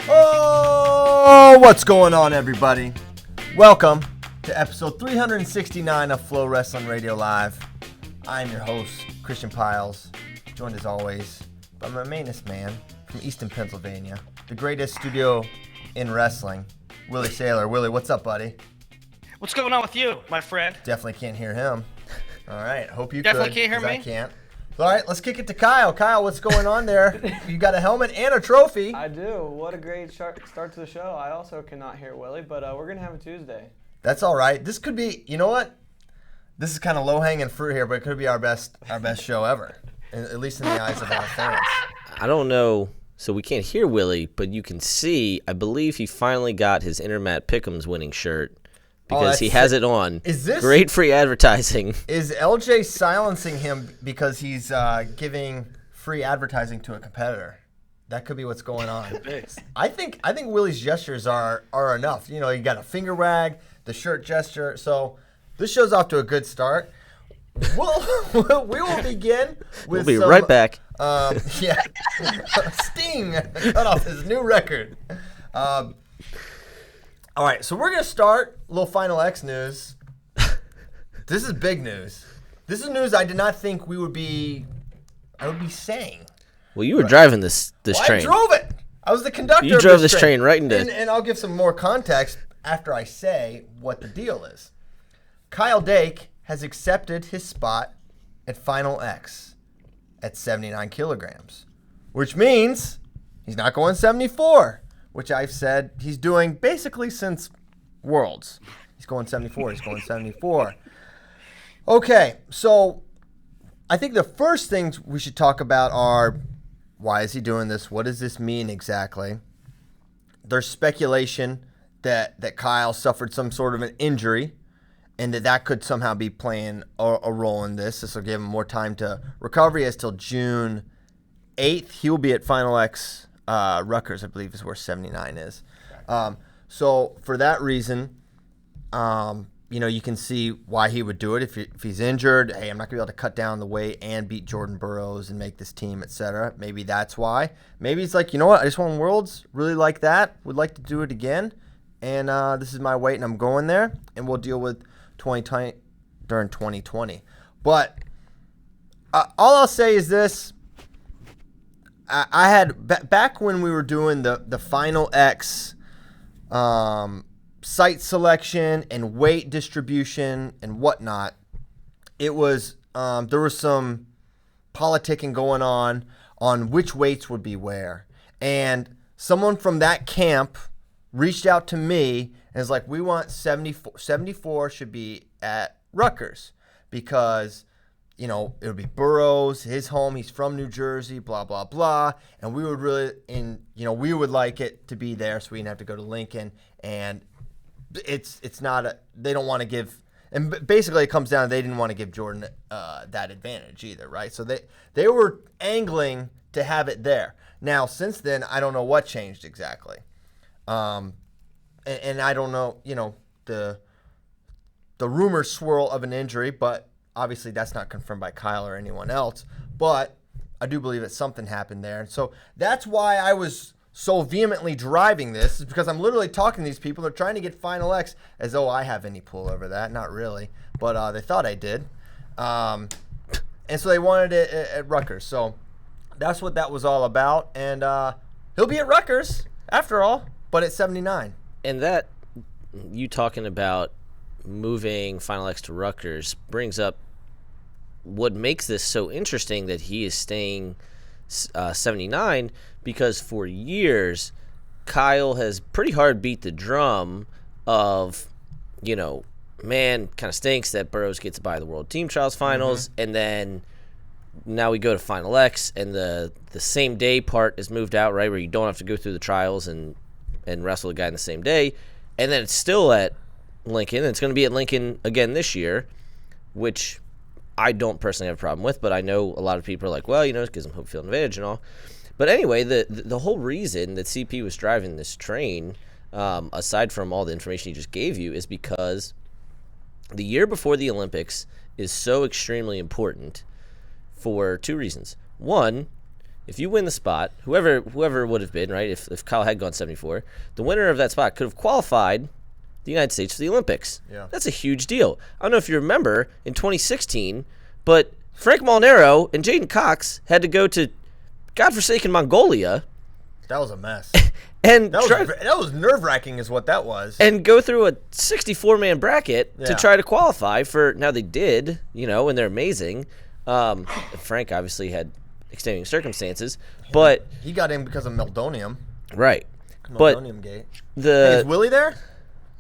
Oh, what's going on, everybody? Welcome to episode 369 of FloWrestling Radio Live. I'm your host, Christian Piles, joined as always by my mainest man from Easton, Pennsylvania, the greatest studio in wrestling, Willie Saylor. Willie, what's up, buddy? What's going on with you, my friend? Definitely can't hear him. All right, hope you Definitely could, can't hear me. I can't. All right, let's kick it to Kyle. Kyle, what's going on there? You got a helmet and a trophy. I do. What a great start to the show. I also cannot hear Willie, but we're going to have a Tuesday. That's all right. This could be, you know what? This is kind of low-hanging fruit here, but it could be our best show ever, at least in the eyes of our fans. I don't know. So we can't hear Willie, but you can see, I believe he finally got his Intermat Pick'em's winning shirt because he has it on. Is this great free advertising? Is LJ silencing him because he's giving free advertising to a competitor? That could be what's going on. I think Willie's gestures are enough. You know, you got a finger wag, the shirt gesture. So this show's off to a good start. We will begin with We'll be right back. Sting cut off his new record. All right, so we're going to start a little Final X news. This is big news. This is news I did not think I would be saying. Well, you were driving this train. I drove it. I was the conductor. You drove this train right into. And I'll give some more context after I say what the deal is. Kyle Dake has accepted his spot at Final X at 79 kilograms, which means he's not going 74, which I've said he's doing basically since Worlds. He's going 74. He's going 74. Okay, so I think the first things we should talk about are, why is he doing this? What does this mean exactly? There's speculation that Kyle suffered some sort of an injury and that could somehow be playing a role in this. This will give him more time to recover. He has till June 8th. He will be at Final X Rutgers, I believe, is where 79 is. So for that reason, you can see why he would do it if he's injured. Hey, I'm not going to be able to cut down the weight and beat Jordan Burroughs and make this team, etc. Maybe that's why. Maybe he's like, you know what? I just won Worlds. Really like that. Would like to do it again. And this is my weight, and I'm going there. And we'll deal with 2020 during 2020. But all I'll say is this. I had back when we were doing the Final X site selection and weight distribution and whatnot, it was there was some politicking going on which weights would be where. And someone from that camp reached out to me and was like, we want 74 should be at Rutgers because, you know, it would be Burroughs, his home, he's from New Jersey, blah, blah, blah. And we would we would like it to be there so we didn't have to go to Lincoln. And it's not they don't want to give, and basically it comes down to they didn't want to give Jordan that advantage either, right? So they were angling to have it there. Now, since then, I don't know what changed exactly. And I don't know, the rumor swirl of an injury, but obviously that's not confirmed by Kyle or anyone else. But I do believe that something happened there. And so that's why I was so vehemently driving this, is because I'm literally talking to these people. They're trying to get Final X as though I have any pull over that. Not really, but they thought I did. And so they wanted it at Rutgers. So that's what that was all about. And he'll be at Rutgers after all, but at 79. And that, you talking about moving Final X to Rutgers brings up what makes this so interesting that he is staying 79, because for years Kyle has pretty hard beat the drum of, man, kind of stinks that Burroughs gets by the World Team Trials Finals, and then now we go to Final X, and the same day part is moved out, right, where you don't have to go through the trials and wrestle the guy in the same day, and then it's still at Lincoln, and it's going to be at Lincoln again this year, which I don't personally have a problem with, but I know a lot of people are like, well, it gives them home field advantage and all. But anyway, the whole reason that CP was driving this train, aside from all the information he just gave you, is because the year before the Olympics is so extremely important for two reasons. One, if you win the spot, whoever it would have been, right, if Kyle had gone 74, the winner of that spot could have qualified the United States for the Olympics. Yeah. That's a huge deal. I don't know if you remember in 2016, but Frank Molinaro and Jaden Cox had to go to godforsaken Mongolia. That was a mess. And that was nerve-wracking is what that was. And go through a 64-man bracket to Yeah. try to qualify for, now they did, and they're amazing. Frank obviously had extenuating circumstances, but he got in because of Meldonium. right. But Meldonium gate. Hey, the is Willie there?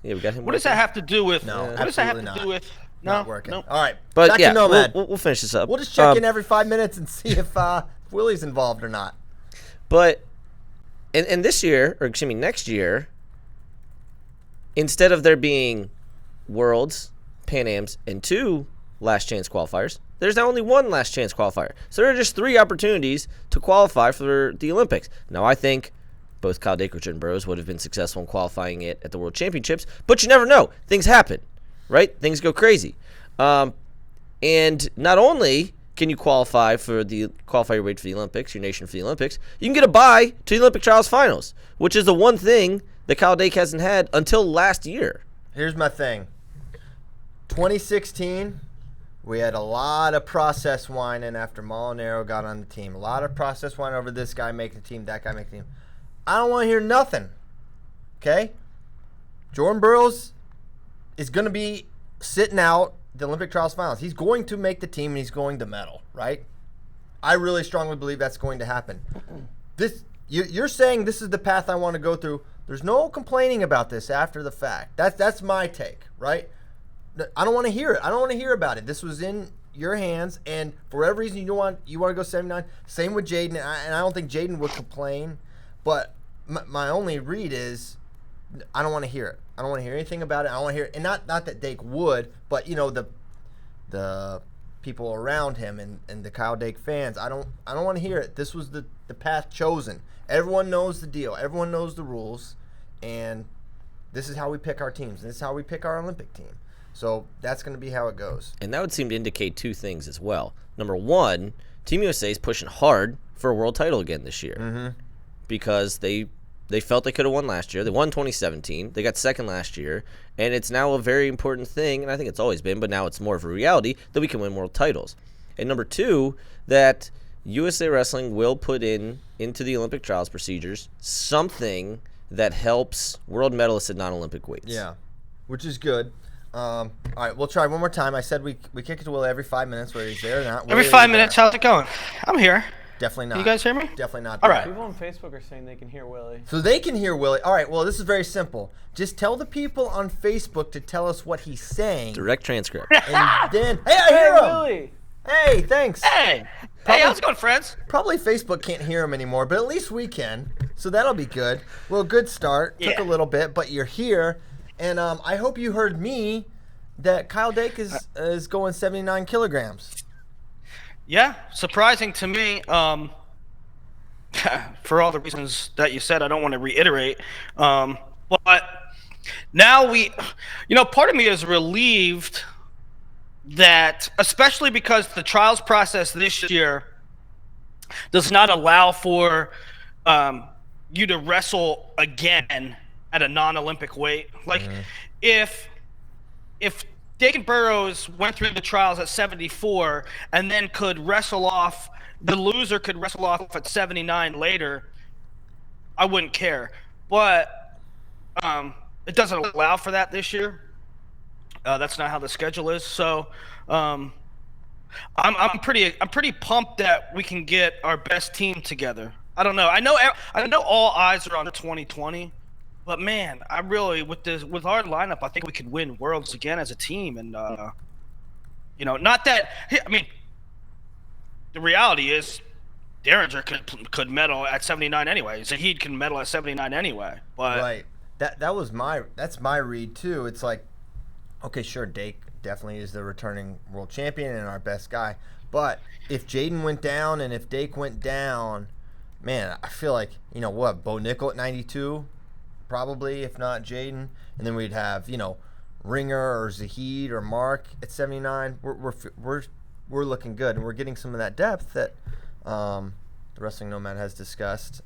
yeah, we got him. What does that have to do with? No, what does that have absolutely to not. do with? No, Not working. no. All right. But back yeah, to Nomad. we'll finish this up. We'll just check in every 5 minutes and see if Willie's involved or not. But and this year, or excuse me, next year, instead of there being Worlds, Pan Ams, and 2 last chance qualifiers, there's now only 1 last chance qualifier. So there are just 3 opportunities to qualify for the Olympics. Now I think both Kyle Dake and Jordan Burroughs would have been successful in qualifying it at the World Championships, but you never know. Things happen, right? Things go crazy. And not only can you qualify your way for the Olympics, your nation for the Olympics, you can get a bye to the Olympic Trials Finals, which is the one thing that Kyle Dake hasn't had until last year. Here's my thing. 2016, we had a lot of process whining after Molinaro got on the team. A lot of process whining over this guy making the team, that guy making the team. I don't want to hear nothing. Okay? Jordan Burroughs is going to be sitting out the Olympic Trials Finals. He's going to make the team and he's going to medal, right? I really strongly believe that's going to happen. You're saying this is the path I want to go through. There's no complaining about this after the fact. That's my take, right? I don't want to hear it. I don't want to hear about it. This was in your hands, and for whatever reason you want to go 79. Same with Jaden, and I don't think Jaden would complain. But my only read is I don't want to hear it. I don't want to hear anything about it. I don't want to hear it. And not that Dake would, but the people around him and the Kyle Dake fans, I don't want to hear it. This was the path chosen. Everyone knows the deal. Everyone knows the rules. And this is how we pick our teams. This is how we pick our Olympic team. So that's going to be how it goes. And that would seem to indicate 2 things as well. Number 1, Team USA is pushing hard for a world title again this year because they felt they could have won last year. They won 2017. They got second last year. And it's now a very important thing, and I think it's always been, but now it's more of a reality, that we can win world titles. And number 2, that USA Wrestling will put into the Olympic trials procedures something that helps world medalists at non-Olympic weights. Yeah, which is good. All right, we'll try one more time. I said we kick it to Willie every 5 minutes, whether he's there or not. Every 5 minutes, how's it going? I'm here. Definitely not. You guys hear me? Definitely not. All right. People on Facebook are saying they can hear Willie. So they can hear Willie. All right, well, this is very simple. Just tell the people on Facebook to tell us what he's saying. Direct transcript. And then, hey, I hear him. Willie! Hey, thanks. Hey, how's it going, friends? Probably Facebook can't hear him anymore, but at least we can. So that'll be good. Well, good start. Took Yeah. a little bit, but you're here. And I hope you heard me that Kyle Dake is going 79 kilograms. Yeah, surprising to me. For all the reasons that you said, I don't want to reiterate. But now part of me is relieved that, especially because the trials process this year does not allow for you to wrestle again at a non-Olympic weight. Like, if Dake and Burroughs went through the trials at 74 and then could wrestle off, the loser could wrestle off at 79 later, I wouldn't care. But it doesn't allow for that this year. That's not how the schedule is. So I'm pretty pumped that we can get our best team together. I don't know. I know all eyes are on 2020. But man, I really with our lineup, I think we could win Worlds again as a team, and not that. I mean, the reality is, Derringer could medal at 79 anyway. Zahid can medal at 79 anyway. But Right. That's my read too. It's like, okay, sure, Dake definitely is the returning world champion and our best guy. But if Jaden went down and if Dake went down, man, I feel like Bo Nickel at 92. Probably, if not Jaden. And then we'd have, Ringer or Zahid or Mark at 79, we're looking good, and we're getting some of that depth that the Wrestling Nomad has discussed,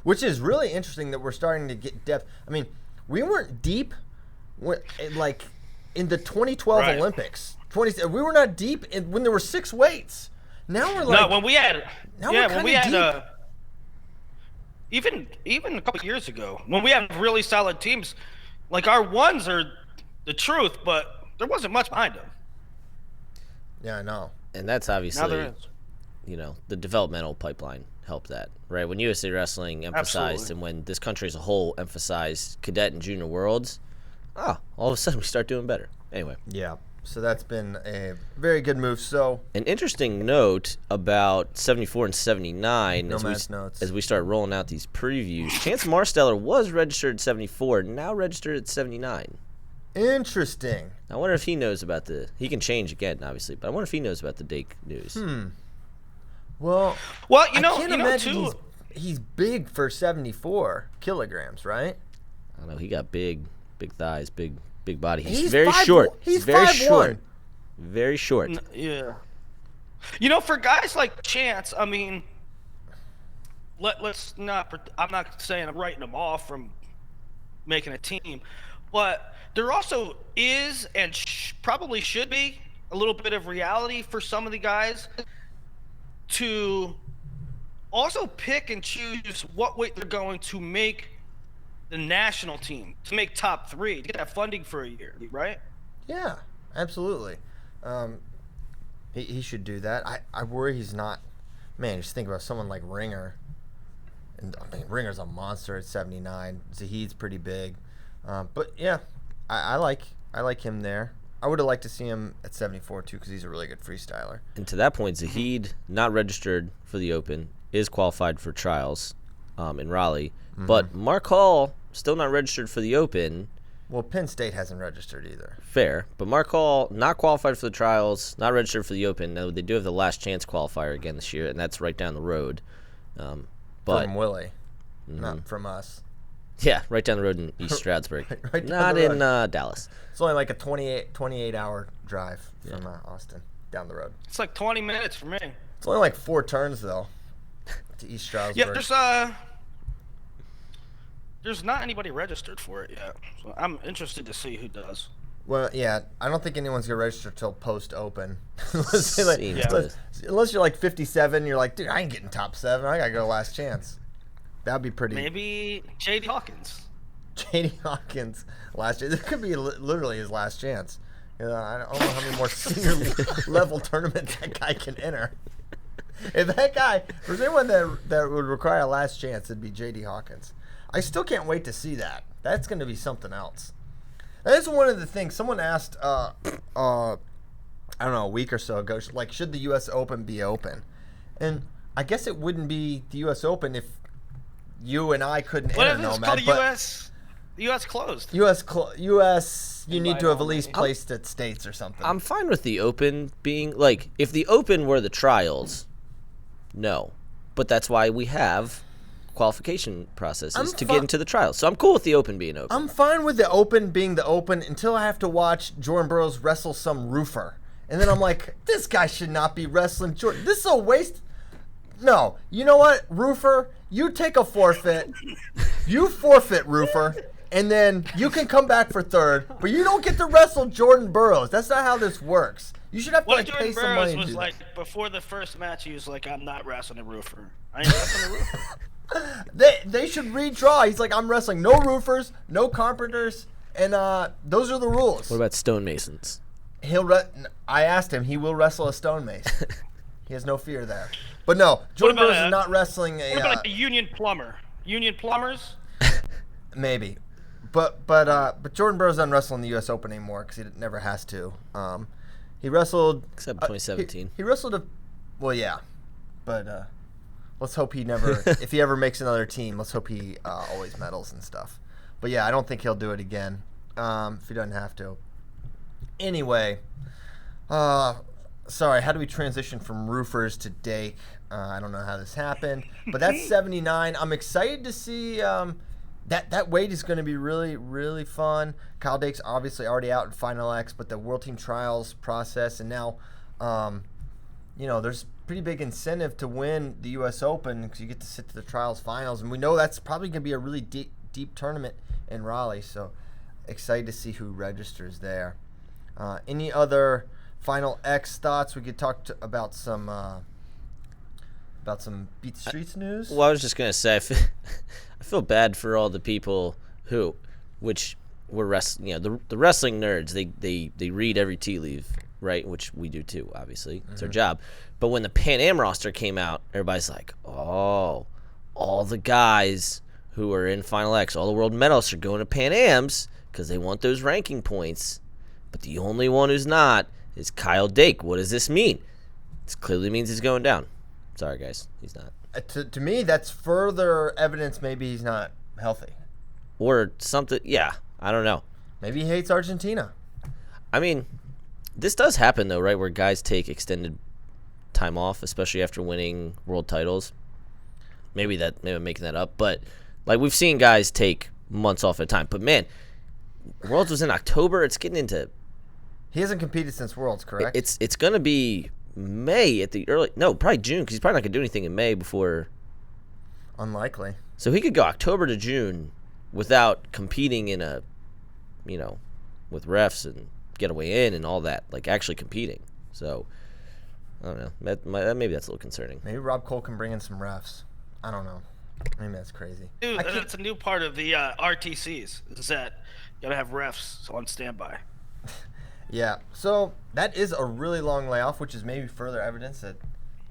which is really interesting that we're starting to get depth. I mean, we weren't deep like in the 2012 Olympics. We were not deep when there were 6 weights. Now we're like when we had deep. Even a couple years ago when we had really solid teams, like our ones are the truth, but there wasn't much behind them. Yeah, I know. And that's Now obviously, there is. The developmental pipeline helped that, right? When USA Wrestling emphasized Absolutely. and when this country as a whole emphasized cadet and junior worlds, all of a sudden we start doing better. Anyway. Yeah. So that's been a very good move. So an interesting note about 74 and 79 as we start rolling out these previews. Chance Marsteller was registered at 74, now registered at 79. Interesting. I wonder if he knows about he can change again, obviously, but I wonder if he knows about the Dake news. Well, Well, I can't imagine he's big for 74 kilograms, right? I don't know. He got big thighs, big body. He's 5'1". short. He's very 5'1". short. Very short. Yeah. For guys like Chance, I mean, let's not. I'm not saying I'm writing them off from making a team, but there also is and probably should be a little bit of reality for some of the guys to also pick and choose what weight they're going to make the national team, to make top 3, to get that funding for a year, right? Yeah, absolutely. He should do that. I worry he's not. Man, just think about someone like Ringer. And I mean, Ringer's a monster at 79. Zahid's pretty big. But yeah, I like him there. I would have liked to see him at 74 too, because he's a really good freestyler. And to that point, Zahid, not registered for the Open, is qualified for trials in Raleigh. But Mark Hall, still not registered for the Open. Well, Penn State hasn't registered either. Fair. But Mark Hall, not qualified for the trials, not registered for the Open. No, they do have the last chance qualifier again this year, and that's right down the road. But From Willie, not from us. Yeah, right down the road in East Stroudsburg. Right down not the road. in Dallas. It's only like a 28-hour drive from Austin down the road. It's like 20 minutes for me. It's only like 4 turns, though, to East Stroudsburg. Yeah, there's not anybody registered for it yet. So I'm interested to see who does. Well, yeah, I don't think anyone's going to register till post-open. unless you're like 57, you're like, dude, I ain't getting top 7. I got to go last chance. That'd be pretty. Maybe J.D. Hawkins. J.D. Hawkins, last chance. This could be literally his last chance. I don't know how many more senior level tournaments that guy can enter. If that guy, if there's anyone that would require a last chance, it'd be J.D. Hawkins. I still can't wait to see that. That's going to be something else. That's one of the things. Someone asked, I don't know, a week or so ago, like, should the U.S. Open be open? And I guess it wouldn't be the U.S. Open if you and I couldn't enter Nomad. What if it's called the U.S. closed? U.S. You need to have at least placed at states or something. I'm fine with the Open being, like, if the Open were the trials, no. But that's why we have qualification processes to get into the trials. So I'm cool with the Open being open. I'm fine with the Open being the Open until I have to watch Jordan Burroughs wrestle some roofer. And then I'm like, this guy should not be wrestling Jordan. This is a waste. No. You know what, roofer? You take a forfeit. You forfeit, roofer. And then you can come back for third. But you don't get to wrestle Jordan Burroughs. That's not how this works. You should have to pay some money to do was like, before the first match, he was like, I'm not wrestling a roofer. I ain't wrestling a roofer. They should redraw. He's like, I'm wrestling no roofers, no carpenters, and those are the rules. What about stonemasons? I asked him. He will wrestle a stonemason. He has no fear there. But no, Jordan Burroughs is not wrestling a. What about a union plumber? Union plumbers? Maybe, but Jordan Burroughs doesn't wrestle in the U.S. Open anymore because he never has to. He wrestled except 2017. He wrestled but. Let's hope he never, if he ever makes another team, let's hope he always medals and stuff. But yeah, I don't think he'll do it again if he doesn't have to. Anyway, sorry, how do we transition from roofers to Dake? I don't know how this happened, but that's 79. I'm excited to see that weight is going to be really, really fun. Kyle Dake's obviously already out in Final X, but the World Team Trials process, and now, there's pretty big incentive to win the U.S. Open because you get to sit to the Trials Finals, and we know that's probably going to be a really deep tournament in Raleigh. So excited to see who registers there. Any other Final X thoughts? We could talk about some Beat the Streets news. Well, I was just gonna say, I feel bad for all the people which were the wrestling nerds. They read every tea leaf, right? Which we do too, obviously. It's our job. But when the Pan Am roster came out, everybody's like, oh, all the guys who are in Final X, all the world medalists are going to Pan Ams because they want those ranking points. But the only one who's not is Kyle Dake. What does this mean? It clearly means he's going down. Sorry, guys. He's not. To me, that's further evidence maybe he's not healthy. Or something. Yeah, I don't know. Maybe he hates Argentina. I mean, this does happen, though, right, where guys take extended time off, especially after winning world titles. Maybe I'm making that up. But, like, we've seen guys take months off at a time. But, man, Worlds was in October. It's getting into... He hasn't competed since Worlds, correct? It's going to be... May at the probably June, because he's probably not going to do anything in May before. Unlikely. So he could go October to June without competing in with refs and get a way in and all that, like actually competing. So, I don't know. Maybe that's a little concerning. Maybe Rob Cole can bring in some refs. I don't know. Maybe that's crazy. Dude, that's a new part of the RTCs, is that you got to have refs on standby. Yeah, so that is a really long layoff, which is maybe further evidence that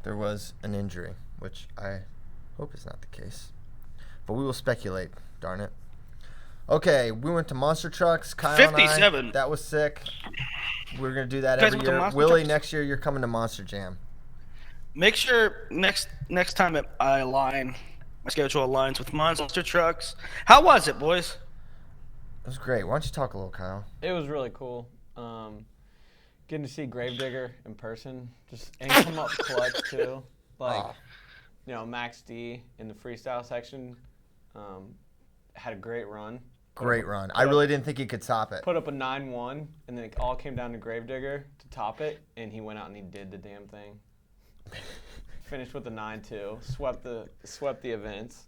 there was an injury, which I hope is not the case. But we will speculate, darn it. Okay, we went to Monster Trucks. Kyle 57. and I, that was sick. We're going to do that every year. Willie, next year you're coming to Monster Jam. Make sure next time I align, my schedule aligns with Monster Trucks. How was it, boys? It was great. Why don't you talk a little, Kyle? It was really cool. Getting to see Gravedigger in person, and come up clutch too. Max D in the freestyle section had a great run. Great run. I really didn't think he could top it. Put up a 9-1, and then it all came down to Gravedigger to top it, and he went out and he did the damn thing. Finished with a 9-2, swept the events.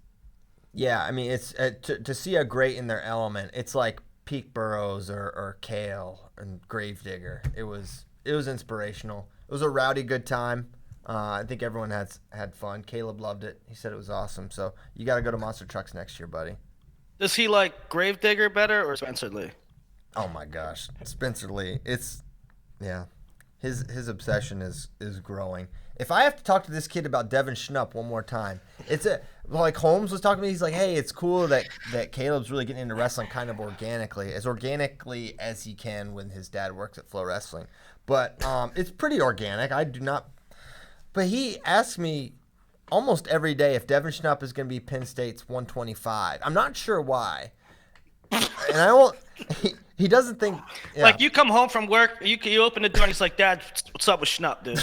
Yeah, I mean, it's to see a great in their element. It's like Pete Burrows or Kale and Gravedigger. It was inspirational. It was a rowdy good time. I think everyone had fun. Caleb loved it. He said it was awesome. So you got to go to Monster Trucks next year, buddy. Does he like Gravedigger better or Spencer Lee? Oh my gosh, Spencer Lee. His obsession is growing. If I have to talk to this kid about Devin Schnupp one more time, like Holmes was talking to me. He's like, hey, it's cool that Caleb's really getting into wrestling kind of organically as he can when his dad works at FloWrestling. But it's pretty organic. I do not. But he asks me almost every day if Devin Schnupp is going to be Penn State's 125. I'm not sure why. And I won't. He doesn't think. Yeah. Like you come home from work, you open the door and he's like, Dad, what's up with Schnupp, dude?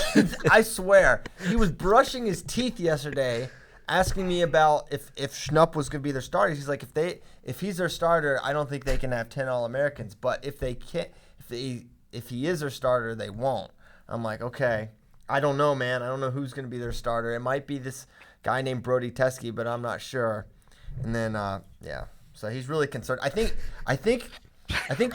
I swear, he was brushing his teeth yesterday, asking me about if Schnupp was going to be their starter. He's like, if he's their starter, I don't think they can have 10 All-Americans. But if he is their starter, they won't. I'm like, okay, I don't know, man. I don't know who's going to be their starter. It might be this guy named Brody Teskey, but I'm not sure. And then yeah, so he's really concerned. I think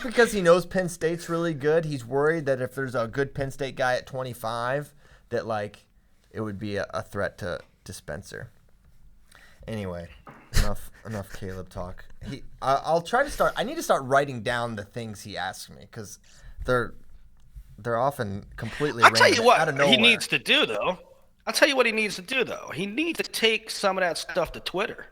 because he knows Penn State's really good, he's worried that if there's a good Penn State guy at 25, that like it would be a threat to Spencer. Anyway, enough Caleb talk. I'll try to start. I need to start writing down the things he asks me because they're often completely I'll tell you what out of nowhere. he needs to do though. He needs to take some of that stuff to Twitter.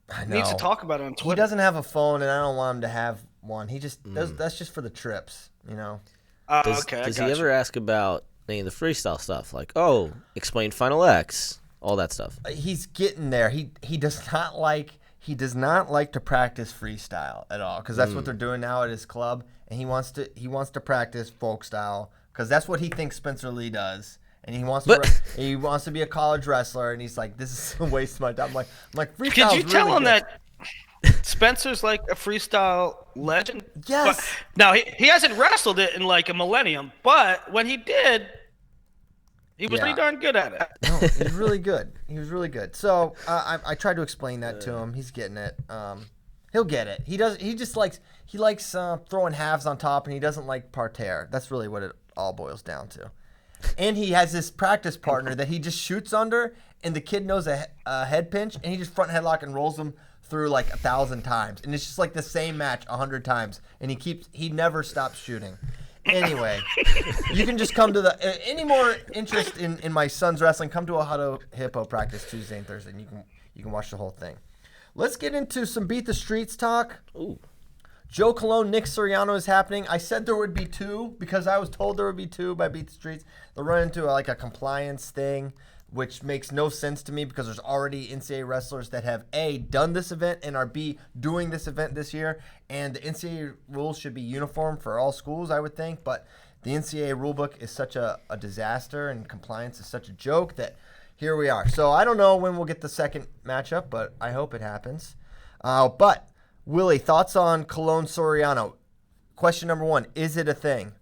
I know. He needs to talk about it on Twitter. He doesn't have a phone, and I don't want him to have one. He just that's just for the trips, you know. Does he ever ask about any of the freestyle stuff, like explain Final X, all that stuff? He's getting there. He does not like to practice freestyle at all because that's what they're doing now at his club, and he wants to practice folk style because that's what he thinks Spencer Lee does. And he wants to be a college wrestler, and he's like, "This is a waste of my time." I'm like, freestyle. Could you tell him that? Spencer's like a freestyle legend. Yes. But, now, he hasn't wrestled it in like a millennium, but when he did, he was Yeah. pretty darn good at it. No, he was really good. He was really good. So I tried to explain that to him. He's getting it. He'll get it. He does. He just likes throwing halves on top, and he doesn't like parterre. That's really what it all boils down to. And he has this practice partner that he just shoots under, and the kid knows a head pinch, and he just front headlock and rolls him through like 1,000 times, and it's just like the same match 100 times, and he never stops shooting. Anyway, you can just come to any more interest in my son's wrestling, come to a Hutto Hippo practice Tuesday and Thursday, and you can watch the whole thing. Let's get into some Beat the Streets talk. Ooh. Joe Colon, Nick Soriano is happening. I said there would be two because I was told there would be two by Beat the Streets. They'll run into like a compliance thing, which makes no sense to me because there's already NCAA wrestlers that have A, done this event and are B, doing this event this year. And the NCAA rules should be uniform for all schools, I would think. But the NCAA rulebook is such a disaster and compliance is such a joke that here we are. So I don't know when we'll get the second matchup, but I hope it happens. But Willie, thoughts on Colon Soriano? Question number one, is it a thing?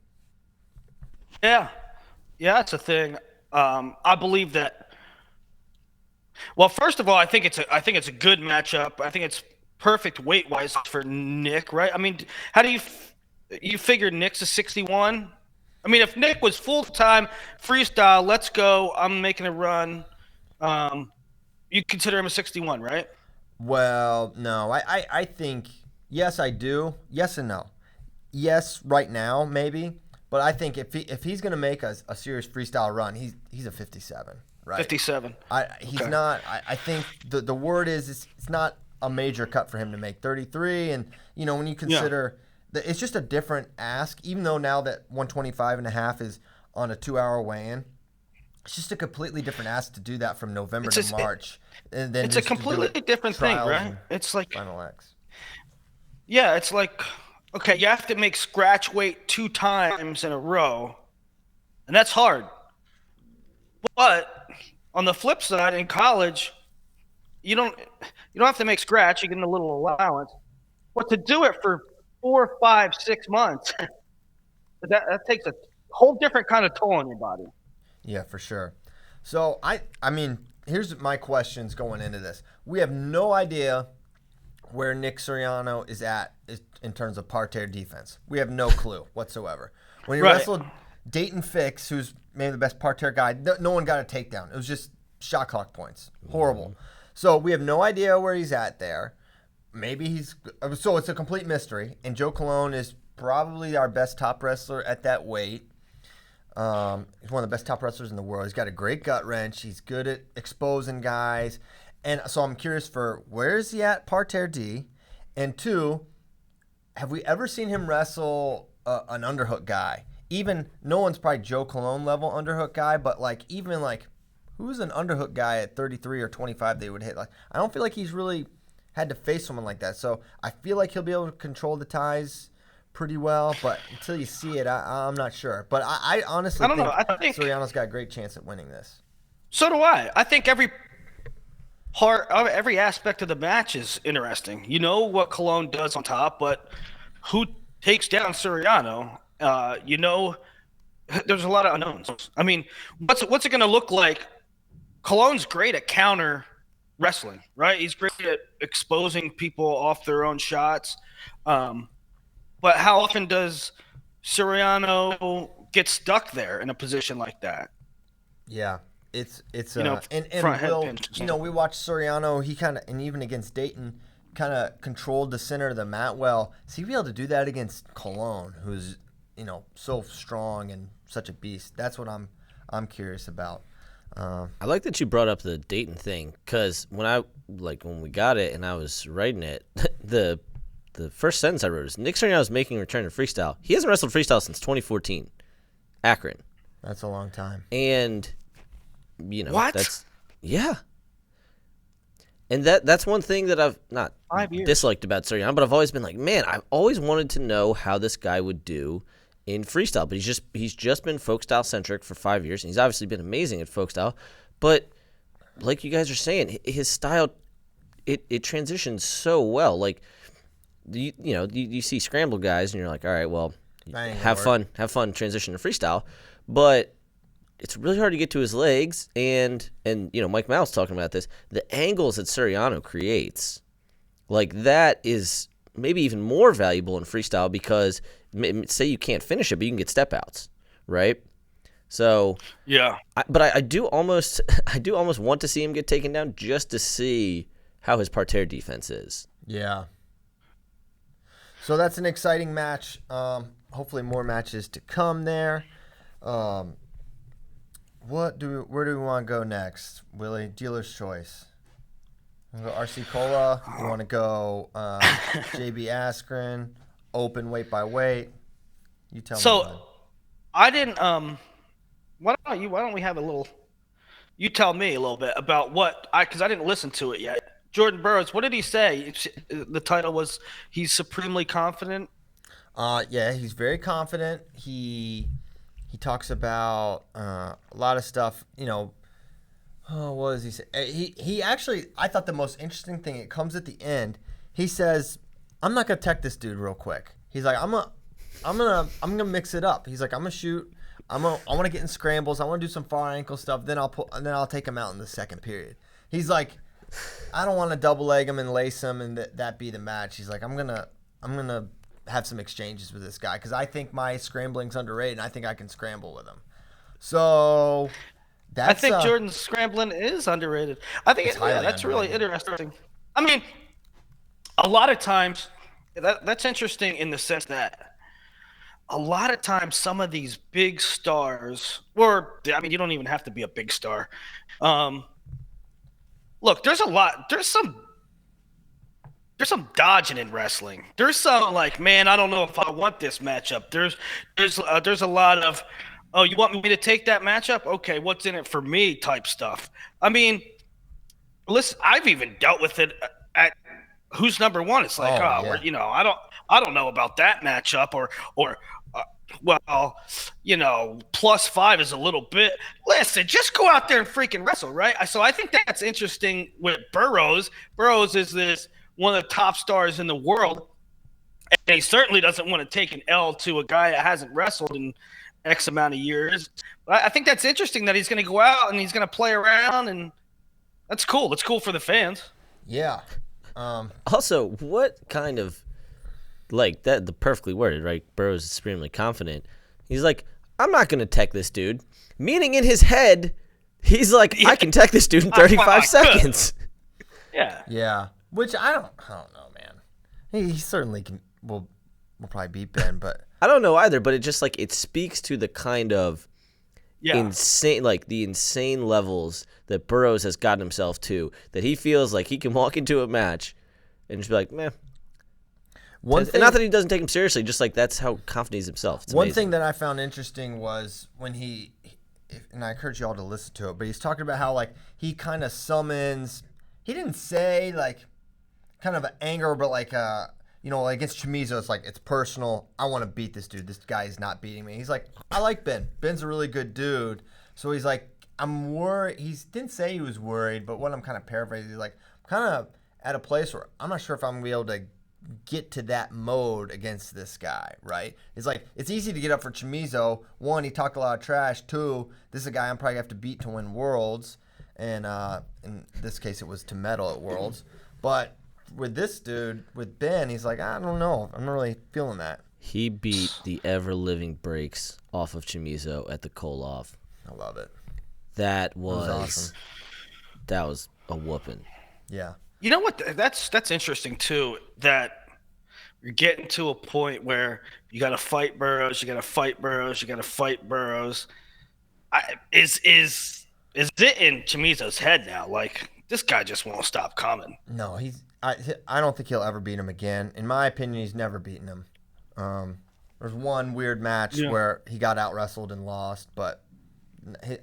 Yeah, it's a thing. I believe that. Well, first of all, I think it's a good matchup. I think it's perfect weight wise for Nick, right? I mean, how do you figure Nick's a 61? I mean, if Nick was full time freestyle, let's go. I'm making a run. You consider him a 61, right? Well, no. I think, yes, I do. Yes and no. Yes, right now, maybe. But I think if he's going to make a serious freestyle run, he's a 57, right? 57. He's Okay. not. I think the word is it's not a major cut for him to make 33. And, when you consider that it's just a different ask, even though now that 125.5 is on a 2-hour weigh-in, it's just a completely different ask to do that from November to March. And then It's a just to do completely it different thing, trials right? and It's like, Final X. yeah, it's like, okay, you have to make scratch weight 2 times in a row, and that's hard. But on the flip side, in college, you don't have to make scratch. You get a little allowance. But to do it for 4, 5, 6 months, that takes a whole different kind of toll on your body. Yeah, for sure. So, I mean, here's my questions going into this. We have no idea where Nick Soriano is at in terms of parterre defense. We have no clue whatsoever. When he wrestled Dayton Fix, who's maybe the best parterre guy, no one got a takedown. It was just shot clock points. Horrible. So we have no idea where he's at there. Maybe so it's a complete mystery. And Joe Colon is probably our best top wrestler at that weight. He's one of the best top wrestlers in the world. He's got a great gut wrench. He's good at exposing guys. And so I'm curious for where is he at parterre D? And 2, have we ever seen him wrestle an underhook guy? Even, no one's probably Joe Colon level underhook guy, but even who's an underhook guy at 33 or 25 they would hit? I don't feel like he's really had to face someone like that. So I feel like he'll be able to control the ties pretty well, but until you see it, I'm not sure. But I honestly think Soriano's got a great chance at winning this. So do I. I think every aspect of the match is interesting. You know what Colon does on top, but who takes down Soriano? There's a lot of unknowns. I mean, what's it going to look like? Colon's great at counter wrestling, right? He's great at exposing people off their own shots. But how often does Soriano get stuck there in a position like that? Yeah, it's front head pinch. We watched Soriano. He kind of, and even against Dayton, kind of controlled the center of the mat well. So he'd be able to do that against Colon, who's so strong and such a beast. That's what I'm curious about. I like that you brought up the Dayton thing because when we got it and I was writing it, the first sentence I wrote is Nick Soriano is making a return to freestyle. He hasn't wrestled freestyle since 2014, Akron. That's a long time. And what? Yeah. And that's one thing that I've not 5 years. disliked about Soriano, but I've always been like, man, I've always wanted to know how this guy would do in freestyle. But he's just been folk style centric for 5 years, and he's obviously been amazing at folk style. But like you guys are saying, his style it transitions so well. Like you see scramble guys and you're like, all right, well, have fun transition to freestyle, but it's really hard to get to his legs, and Mike Mal's talking about this. The angles that Suriano creates, like that is maybe even more valuable in freestyle because say you can't finish it, but you can get step outs, right? So yeah, but I do almost want to see him get taken down just to see how his parterre defense is. Yeah. So that's an exciting match. Hopefully more matches to come there. Where do we want to go next, Willie? Dealer's choice. Want to go RC Cola? You want to go JB Askren? Open weight by weight? You tell me. So I didn't. Why don't we have a little? You tell me a little bit about because I didn't listen to it yet. Jordan Burroughs, what did he say? The title was he's supremely confident. Yeah, he's very confident. He talks about a lot of stuff. What does he say? He actually, I thought the most interesting thing. It comes at the end. He says, "I'm not gonna tech this dude real quick." He's like, "I'm gonna mix it up." He's like, "I'm gonna shoot. I want to get in scrambles. I want to do some far ankle stuff. Then I'll take him out in the second period." He's like, "I don't want to double leg him and lace him and that be the match." He's like, "I'm gonna have some exchanges with this guy because I think my scrambling's underrated and I think I can scramble with him." So I think Jordan's scrambling is underrated. I think that's really interesting. I mean, a lot of times that's interesting in the sense that a lot of times some of these big stars, you don't even have to be a big star. Look, there's some dodging in wrestling. There's some like, man, I don't know if I want this matchup. There's a lot of, oh, you want me to take that matchup? Okay, what's in it for me type stuff. I mean, listen, I've even dealt with it at who's number one. It's like, I don't know about that matchup +5 is a little bit. Listen, just go out there and freaking wrestle, right? So I think that's interesting with Burroughs. Burroughs is one of the top stars in the world, and he certainly doesn't want to take an L to a guy that hasn't wrestled in X amount of years. But I think that's interesting that he's going to go out and he's going to play around, and that's cool. That's cool for the fans. Yeah. Also, what kind of like that? The perfectly worded, right? Burroughs is extremely confident. He's like, I'm not going to tech this dude. Meaning in his head, he's like, I can tech this dude in 35 seconds. Yeah. Yeah. Which I don't know, man. He certainly can. Will probably beat Ben, but I don't know either. But it just like it speaks to the kind of insane levels that Burroughs has gotten himself to. That he feels like he can walk into a match and just be like, meh. Not that he doesn't take him seriously, just like that's how confident he's himself. It's one amazing. thing that I found interesting was when and I encourage you all to listen to it, but he's talking about how like he kind of summons. He didn't say like kind of an anger, but like against Chamizo, it's like it's personal. I want to beat this dude. This guy is not beating me. He's like, I like Ben. Ben's a really good dude. So he's like, I'm worried. He didn't say he was worried, but what I'm kind of paraphrasing, he's like, I'm kind of at a place where I'm not sure if I'm gonna be able to get to that mode against this guy, right? It's like, it's easy to get up for Chamizo. One, he talked a lot of trash. Two, this is a guy I'm probably gonna have to beat to win Worlds. And in this case, it was to medal at Worlds. But with this dude, with Ben, he's like, I don't know. I'm not really feeling that. He beat the ever-living brakes off of Chamizo at the Koloff. I love it. That was awesome. That was a whooping. Yeah. You know what? That's interesting too. That you're getting to a point where you got to fight Burroughs. You got to fight Burroughs. You got to fight Burroughs. Is it in Chamizo's head now? Like, this guy just won't stop coming. No, I don't think he'll ever beat him again. In my opinion, he's never beaten him. There's one weird match where he got out wrestled and lost, but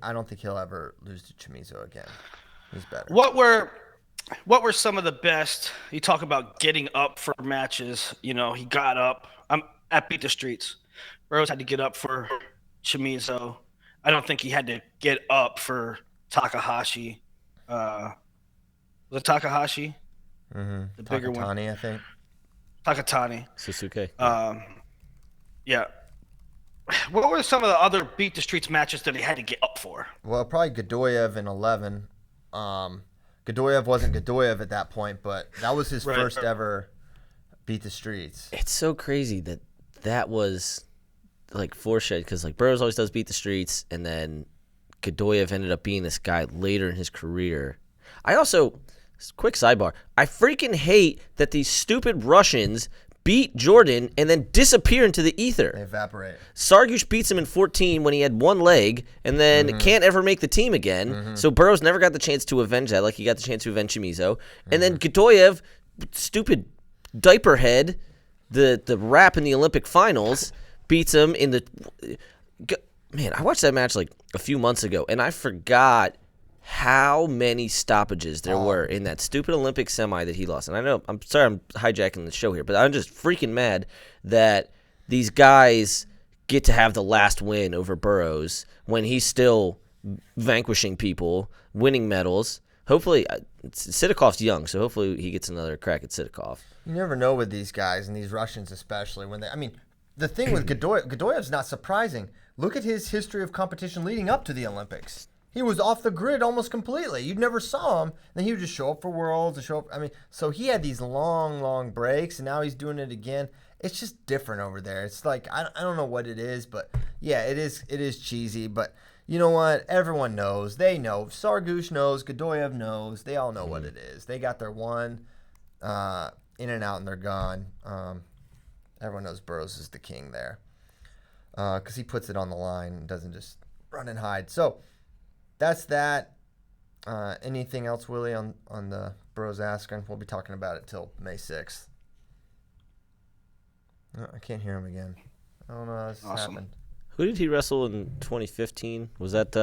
I don't think he'll ever lose to Chamizo again. He's better. What were some of the best? You talk about getting up for matches. He got up. I'm at Beat the Streets. Burroughs had to get up for Chamizo. I don't think he had to get up for Takahashi. Was it Takahashi? The bigger one. Takatani, I think. Takatani. Sasuke. Yeah. What were some of the other Beat the Streets matches that he had to get up for? Well, probably Godoyev in 11. Godoyev wasn't Godoyev at that point, but that was his first ever Beat the Streets. It's so crazy that was like foreshadowed because like Burroughs always does Beat the Streets, and then Godoyev ended up being this guy later in his career. I also, quick sidebar, I freaking hate that these stupid Russians beat Jordan and then disappear into the ether. They evaporate. Sargush beats him in 14 when he had one leg and then can't ever make the team again. So Burroughs never got the chance to avenge that like he got the chance to avenge Shimizu. And then Godoyev, stupid diaper head, the rap in the Olympic finals, beats him in the... Man, I watched that match like a few months ago and I forgot how many stoppages there were in that stupid Olympic semi that he lost. And I know, I'm sorry I'm hijacking the show here, but I'm just freaking mad that these guys get to have the last win over Burroughs when he's still vanquishing people, winning medals. Hopefully, Sidikov's young, so hopefully he gets another crack at Sidikov. You never know with these guys, and these Russians especially, when they... I mean, the thing with Godoyev's not surprising. Look at his history of competition leading up to the Olympics. He was off the grid almost completely. You never saw him. Then he would just show up for Worlds and show up. I mean, so he had these long breaks, and now he's doing it again. It's just different over there. It's like, I don't know what it is, but yeah, it is cheesy. But you know what? Everyone knows. They know. Sargush knows. Godoyev knows. They all know what it is. They got their one in and out, and they're gone. Everyone knows Burroughs is the king there because he puts it on the line and doesn't just run and hide. So that's that. Anything else, Willie, on the Burroughs Askren? We'll be talking about it till May 6th. Oh, I can't hear him again. I don't know how this happened. Who did he wrestle in 2015? Was that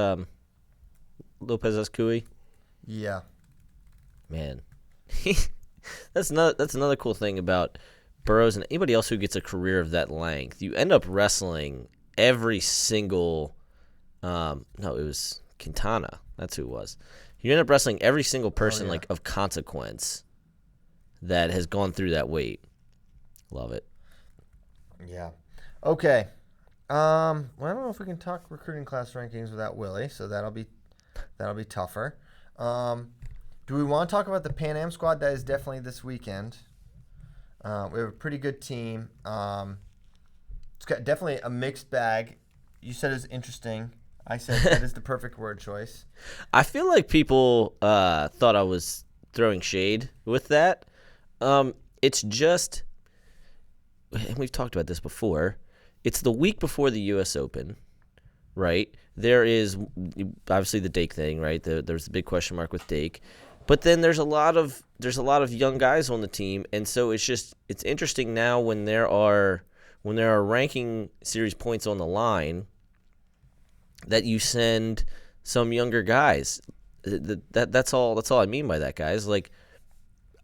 Lopez Escui? Yeah. Man. That's another cool thing about Burroughs and anybody else who gets a career of that length. You end up wrestling every single it was Quintana. That's who it was. You end up wrestling every single person like of consequence that has gone through that weight. Love it. Yeah. Okay. Well, I don't know if we can talk recruiting class rankings without Willie, so that'll be tougher. Do we want to talk about the Pan Am squad? That is definitely this weekend. We have a pretty good team. It's got definitely a mixed bag. You said it's interesting. I said that is the perfect word choice. I feel like people thought I was throwing shade with that. It's just, and we've talked about this before, it's the week before the U.S. Open, right? There is obviously the Dake thing, right? There's a big question mark with Dake. But then there's a lot of young guys on the team, and so it's interesting now when there are ranking series points on the line that you send some younger guys. That's all I mean by that, guys. Like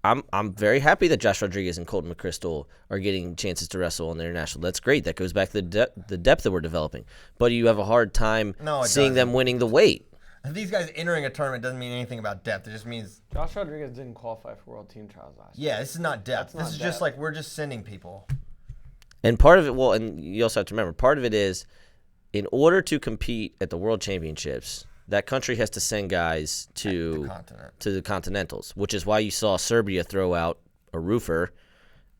I'm very happy that Josh Rodriguez and Colton McChrystal are getting chances to wrestle on the international. That's great. That goes back to the depth that we're developing. But you have a hard time seeing them winning the weight. These guys entering a tournament doesn't mean anything about depth. It just means Josh Rodriguez didn't qualify for World Team Trials last year. Yeah, this is not depth. This is just like we're just sending people. And part of it, and you also have to remember, part of it is in order to compete at the World Championships, that country has to send guys to the Continentals, which is why you saw Serbia throw out a roofer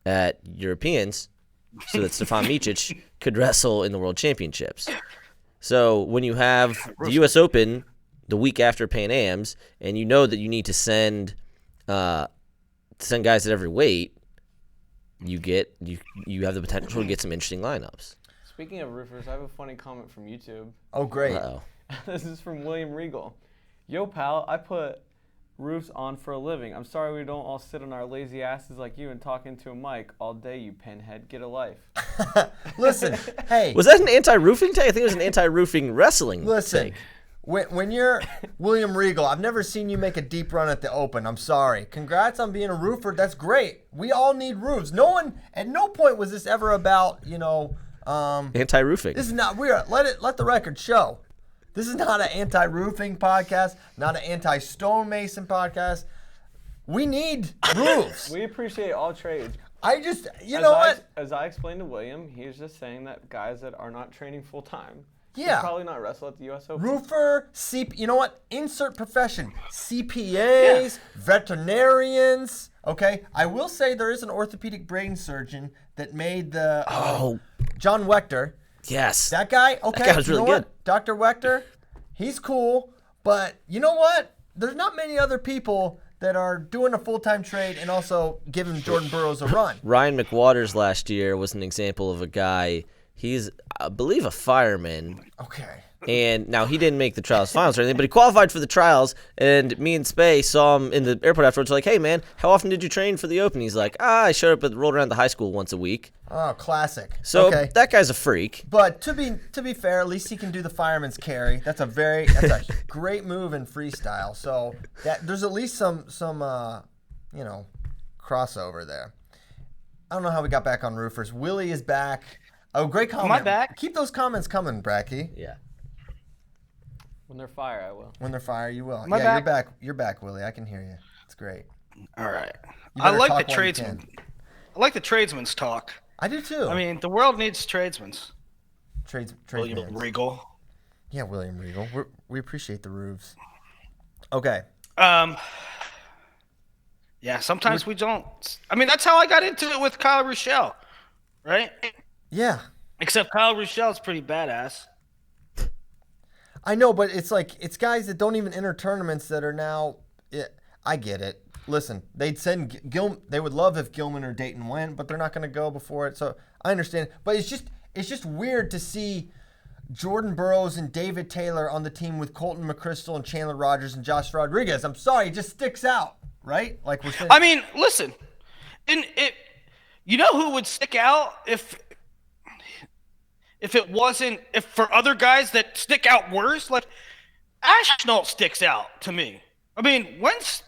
at Europeans so that Stefan Micic could wrestle in the World Championships. So when you have the U.S. Open the week after Pan Ams, and you know that you need to send guys at every weight, you have the potential to get some interesting lineups. Speaking of roofers, I have a funny comment from YouTube. Oh, great. Uh-oh. This is from William Regal. Yo, pal, I put roofs on for a living. I'm sorry we don't all sit on our lazy asses like you and talk into a mic all day, you pinhead. Get a life. Listen, hey. Was that an anti-roofing take? I think it was an anti-roofing wrestling Listen, take. When you're William Regal, I've never seen you make a deep run at the Open. I'm sorry. Congrats on being a roofer. That's great. We all need roofs. At no point was this ever about, anti-roofing. This is not let the record show. This is not an anti-roofing podcast, not an anti-stonemason podcast. We need roofs. We appreciate all trades. I just, you know what? As I explained to William, he's just saying that guys that are not training full time Yeah. probably not wrestle at the U.S. Open. Roofer, you know what? Insert profession. CPAs, veterinarians. Okay, I will say there is an orthopedic brain surgeon that made the John Wechter. Yes. That guy, okay. That guy was really you know good. What? Dr. Wechter, he's cool, but you know what? There's not many other people that are doing a full-time trade and also giving Jordan Burroughs a run. Ryan McWaters last year was an example of a guy. He's, I believe, a fireman. Okay. And now he didn't make the trials finals or anything, but he qualified for the trials. And me and Spay saw him in the airport afterwards. Like, hey man, how often did you train for the Open? He's like, I showed up rolled around the high school once a week. Oh, classic. So okay. that guy's a freak. But to be fair, at least he can do the fireman's carry. That's a great move in freestyle. So there's at least some crossover there. I don't know how we got back on roofers. Willie is back. Oh, great comment. Am I back? Keep those comments coming, Bracky. Yeah. When they're fire, I will. When they're fire, you will. Am I You're back? back. You're back, Willie. I can hear you. It's great. All right. You I better like talk the while you tradesmen. can. I like the tradesmen's talk. I do too. I mean, the world needs tradesmen. William Tradesmen. Regal. Yeah, William Regal. We appreciate the roofs. Okay. Yeah, sometimes we don't. I mean, that's how I got into it with Kyle Rochelle, right? Yeah. Except Kyle Rochelle's pretty badass. I know, but it's guys that don't even enter tournaments that are now. I get it. Listen, they'd send they would love if Gilman or Dayton went, but they're not going to go before it. So I understand, but it's just weird to see Jordan Burroughs and David Taylor on the team with Colton McChrystal and Chandler Rogers and Josh Rodriguez. I'm sorry, it just sticks out, right? Like we're saying. I mean, listen, you know who would stick out if for other guys that stick out worse, like Ashnault sticks out to me. I mean, when's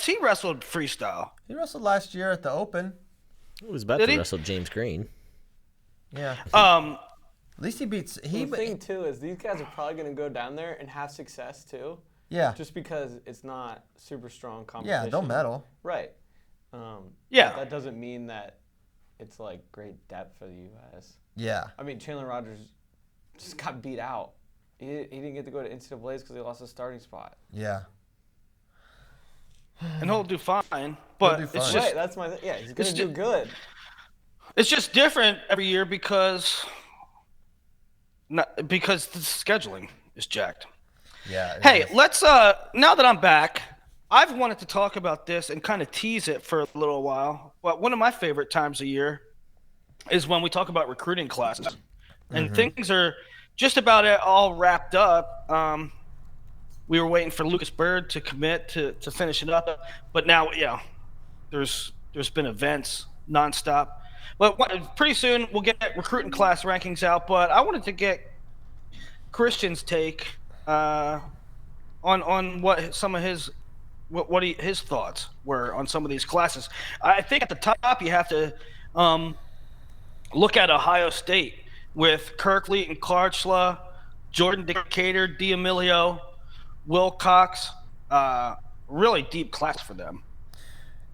he wrestled freestyle? He wrestled last year at the Open. He was about Did to he? wrestle James Green. Yeah. Um, At least he beats. The thing too is these guys are probably going to go down there and have success too. Yeah. Just because it's not super strong competition. Yeah, they'll medal. Right. Yeah. That doesn't mean that it's like great depth for the U.S. Yeah. I mean, Chandler Rogers just got beat out. He didn't get to go to NCAA's because he lost his starting spot. Yeah. and he'll do fine, but do it's fine. just Right, that's my yeah. He's going to do good. it's just different every year because the scheduling is jacked. Yeah. it Hey, is. let's now that I'm back, I've wanted to talk about this and kind of tease it for a little while. But one of my favorite times of year is when we talk about recruiting classes. And things are just about all wrapped up. We were waiting for Lucas Bird to commit to finish it up, but now there's been events nonstop. But pretty soon we'll get recruiting class rankings out. But I wanted to get Christian's take on what some of his his thoughts were on some of these classes. I think at the top you have to look at Ohio State with Kirkley and Clarksla, Jordan Decatur, D'Amelio, Wilcox. Really deep class for them.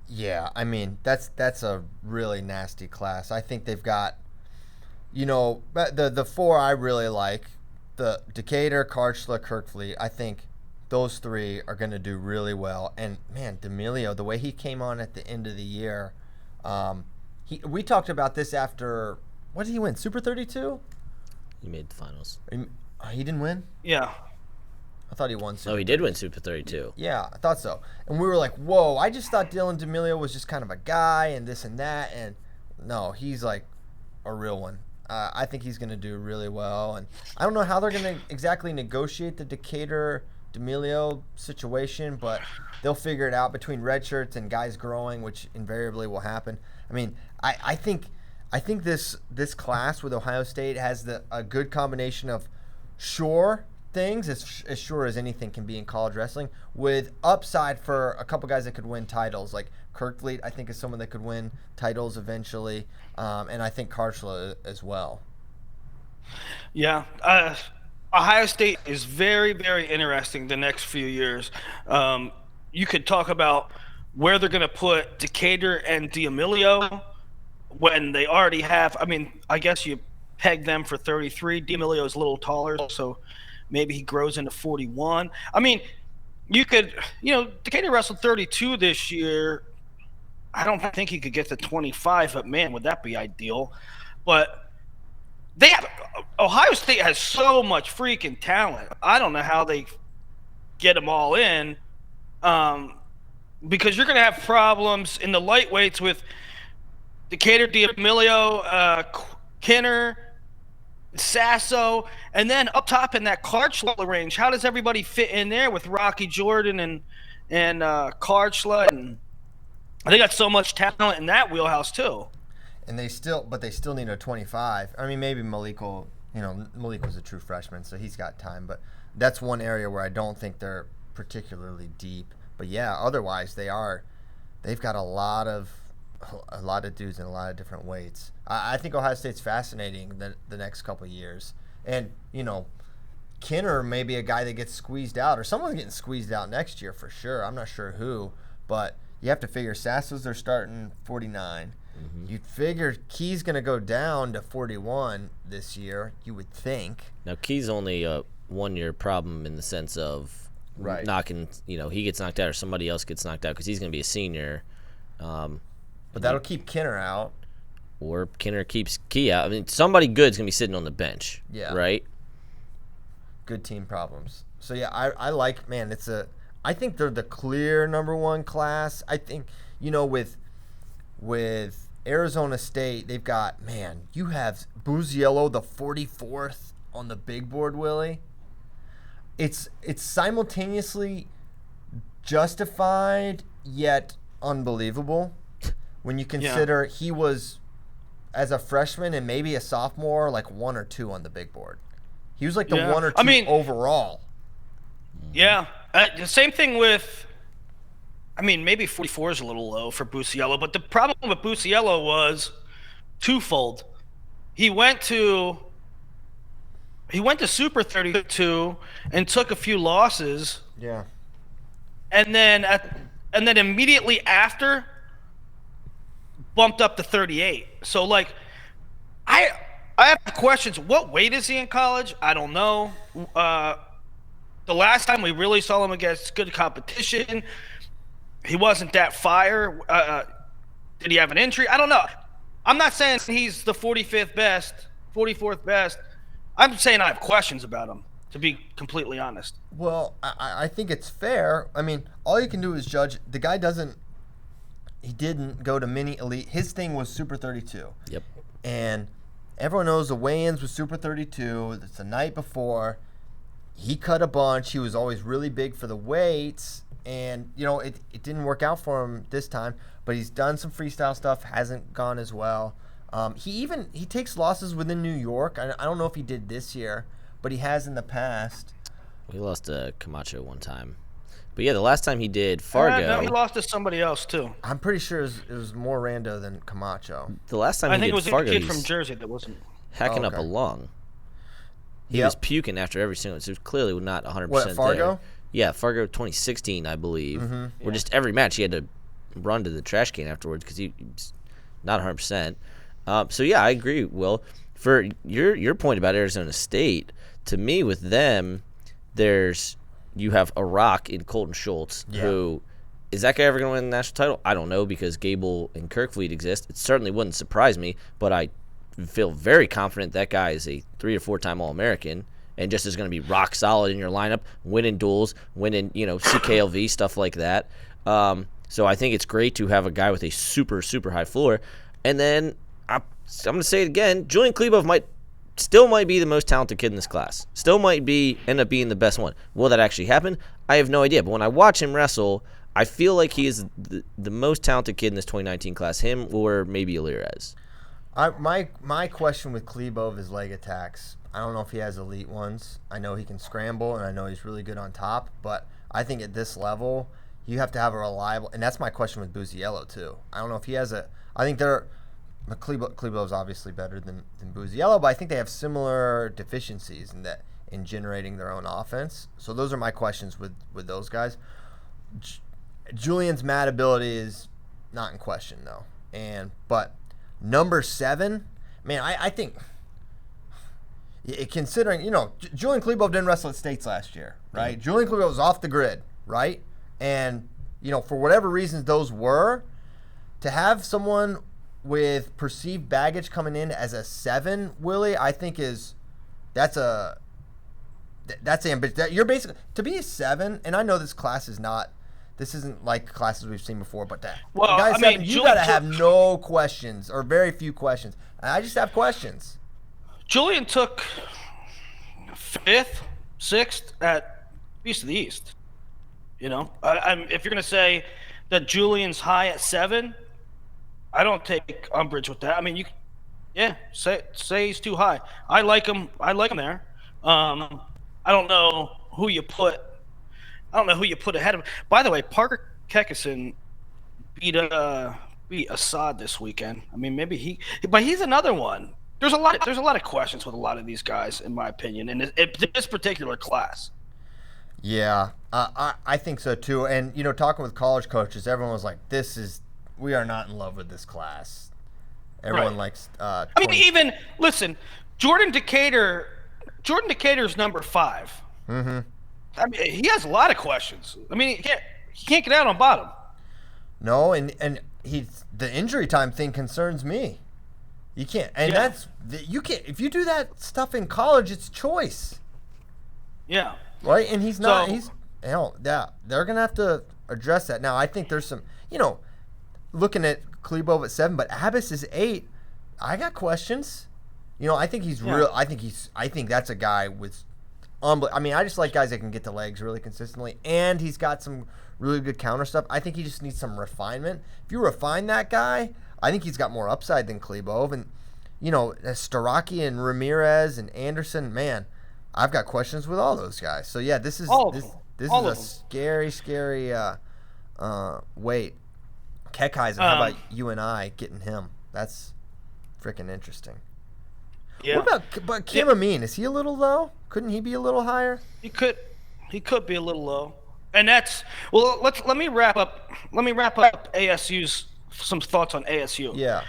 Yeah, I mean that's a really nasty class. I think they've got, the four I really like, the Decatur, Karchla, Kirkley. I think those three are going to do really well. And man, D'Amelio, the way he came on at the end of the year, we talked about this after. What did he win? Super 32? He made the finals. He didn't win? Yeah. I thought he won Super. Oh, he did win Super 32. Yeah, I thought so. And we were like, whoa, I just thought Dylan D'Amelio was just kind of a guy and this and that. And no, he's like a real one. I think he's going to do really well. And I don't know how they're going to exactly negotiate the Decatur D'Amelio situation, but they'll figure it out between red shirts and guys growing, which invariably will happen. I mean, I think this class with Ohio State has a good combination of sure things, as sure as anything can be in college wrestling, with upside for a couple guys that could win titles. Like Kirkley, I think, is someone that could win titles eventually, and I think Karchla as well. Yeah. Ohio State is very, very interesting the next few years. You could talk about where they're going to put Decatur and D'Amelio when they already have. I mean, I guess you peg them for 33. D'Amelio is a little taller, so maybe he grows into 41. I mean, Decatur wrestled 32 this year. I don't think he could get to 25, but man, would that be ideal. But Ohio State has so much freaking talent. I don't know how they get them all in, because you're going to have problems in the lightweights with Decatur, D'Amelio, Kinner, Sasso, and then up top in that Karchla range. How does everybody fit in there with Rocky Jordan and Karchla? And they got so much talent in that wheelhouse too. And they still need a 25. I mean, maybe Malik was a true freshman, so he's got time. But that's one area where I don't think they're particularly deep. But yeah, otherwise they've got a lot of dudes in a lot of different weights. I think Ohio State's fascinating the next couple of years. And, Kinner may be a guy that gets squeezed out, or someone's getting squeezed out next year for sure. I'm not sure who, but you have to figure Sasso's they're starting 49. Mm-hmm. You'd figure Key's going to go down to 41 this year, you would think. Now, Key's only a one-year problem in the sense of knocking, he gets knocked out or somebody else gets knocked out because he's going to be a senior. But that'll keep Kinner out. Or Kinner keeps Key out. I mean, somebody good's going to be sitting on the bench. Yeah. Right? Good team problems. So, yeah, I like, man, I think they're the clear number one class. I think, with Arizona State, they've got, you have Buziello, the 44th on the big board, Willie. It's simultaneously justified yet unbelievable when you consider he was, as a freshman and maybe a sophomore, like 1 or 2 on the big board. He was like the 1 or 2 overall. Yeah. The same thing with, maybe 44 is a little low for Busiello, but the problem with Busiello was twofold. He went to Super 32 and took a few losses. Yeah. And then immediately after bumped up to 38. So I have questions. What weight is he in college? I don't know. The last time we really saw him against good competition, he wasn't that fire. Did he have an injury? I don't know. I'm not saying he's the 45th best, 44th best. I'm saying I have questions about him, to be completely honest. Well, I think it's fair. I mean, all you can do is judge. The guy he didn't go to mini elite. His thing was Super 32. Yep. And everyone knows the weigh-ins was Super 32. It's the night before. He cut a bunch. He was always really big for the weights. And, it didn't work out for him this time. But he's done some freestyle stuff. Hasn't gone as well. He takes losses within New York. I don't know if he did this year, but he has in the past. He lost to Camacho one time. But yeah, the last time he did Fargo. No, he lost to somebody else too. I'm pretty sure it was more rando than Camacho. The last time he did Fargo, I think it was a kid from Jersey that wasn't hacking up a lung. He was puking after every single. So it was clearly not 100% What, Fargo? there. Yeah, Fargo 2016, I believe. Mm-hmm. Where just every match he had to run to the trash can afterwards because he was not 100%. So yeah, I agree, Will. For your point about Arizona State, to me with them, you have a rock in Colton Schultz, who is that guy ever going to win the national title? I don't know because Gable and Kirkfleet exist. It certainly wouldn't surprise me, but I feel very confident that guy is a 3 or 4 time All-American and just is going to be rock solid in your lineup, winning duels, winning CKLV stuff like that. So I think it's great to have a guy with a super super high floor, and then I'm going to say it again. Julian Klebov might be the most talented kid in this class. Still might end up being the best one. Will that actually happen? I have no idea. But when I watch him wrestle, I feel like he is the most talented kid in this 2019 class. Him or maybe Alirez. My question with Klebov is leg attacks. I don't know if he has elite ones. I know he can scramble, and I know he's really good on top. But I think at this level, you have to have a reliable. And that's my question with Buziello too. I don't know if he has a. I think Klebov's obviously better than Buziello, but I think they have similar deficiencies in generating their own offense. So those are my questions with those guys. Julian's mat ability is not in question though. But number 7, man, I think considering, Julian Klebo didn't wrestle at States last year, right? Mm-hmm. Julian Klebo was off the grid, right? And, for whatever reasons those were, to have someone with perceived baggage coming in as a 7, Willie, I think that's ambitious. You're basically, to be a 7, and I know this isn't like classes we've seen before, but you got to have no questions or very few questions. I just have questions. Julian took 5th, 6th at Beast of the East. If you're going to say that Julian's high at 7, I don't take umbrage with that. I mean, say he's too high. I like him there. I don't know who you put ahead of him. By the way, Parker Kekison beat Assad this weekend. I mean, but he's another one. There's a lot of questions with a lot of these guys, in my opinion, in this particular class. Yeah, I think so too. And talking with college coaches, everyone was like, we are not in love with this class. Everyone likes. Listen, Jordan Decatur's number 5. Mm-hmm. I mean, he has a lot of questions. I mean, he can't get out on bottom. No, and the injury time thing concerns me. You can't, and you can't. If you do that stuff in college, it's choice. Yeah. Right, and he's not. They're gonna have to address that. Now, I think there's some, looking at Klebo at 7, but Abbas is 8. I got questions. I think he's real. I think that's a guy with. I mean, I just like guys that can get the legs really consistently, and he's got some really good counter stuff. I think he just needs some refinement. If you refine that guy, I think he's got more upside than Klebo. And, Starocki and Ramirez and Anderson, man, I've got questions with all those guys. So, yeah, this is a scary, scary wait. Kekheisen, how about you and I getting him? That's freaking interesting. Yeah. What about Kim Amin? Is he a little low? Couldn't he be a little higher? He could be a little low. And let me wrap up ASU's some thoughts on ASU. Yeah.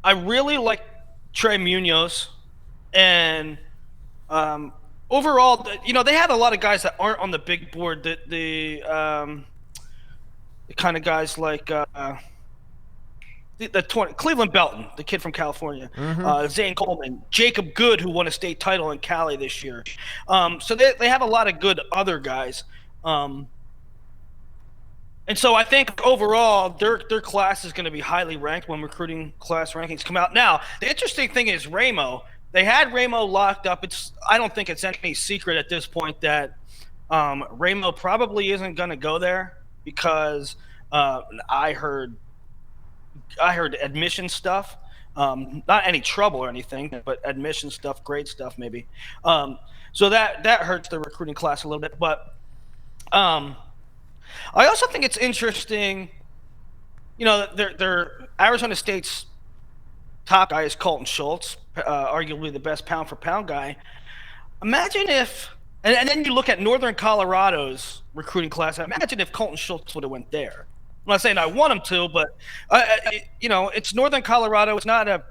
I really like Trey Munoz, and overall, they have a lot of guys that aren't on the big board. The kind of guys like Cleveland Belton, the kid from California, Zane Coleman, Jacob Good, who won a state title in Cali this year. So they have a lot of good other guys. And so I think overall their class is going to be highly ranked when recruiting class rankings come out. Now, the interesting thing is Ramo. They had Ramo locked up. I don't think it's any secret at this point that Ramo probably isn't going to go there because I heard admission stuff, not any trouble or anything, but admission stuff, grade stuff maybe. So that hurts the recruiting class a little bit. But I also think it's interesting, they're Arizona State's top guy is Colton Schultz, arguably the best pound for pound guy. Imagine if, and then you look at Northern Colorado's recruiting class. Imagine if Colton Schultz would have went there. I'm not saying I want him to, but it's Northern Colorado. It's not a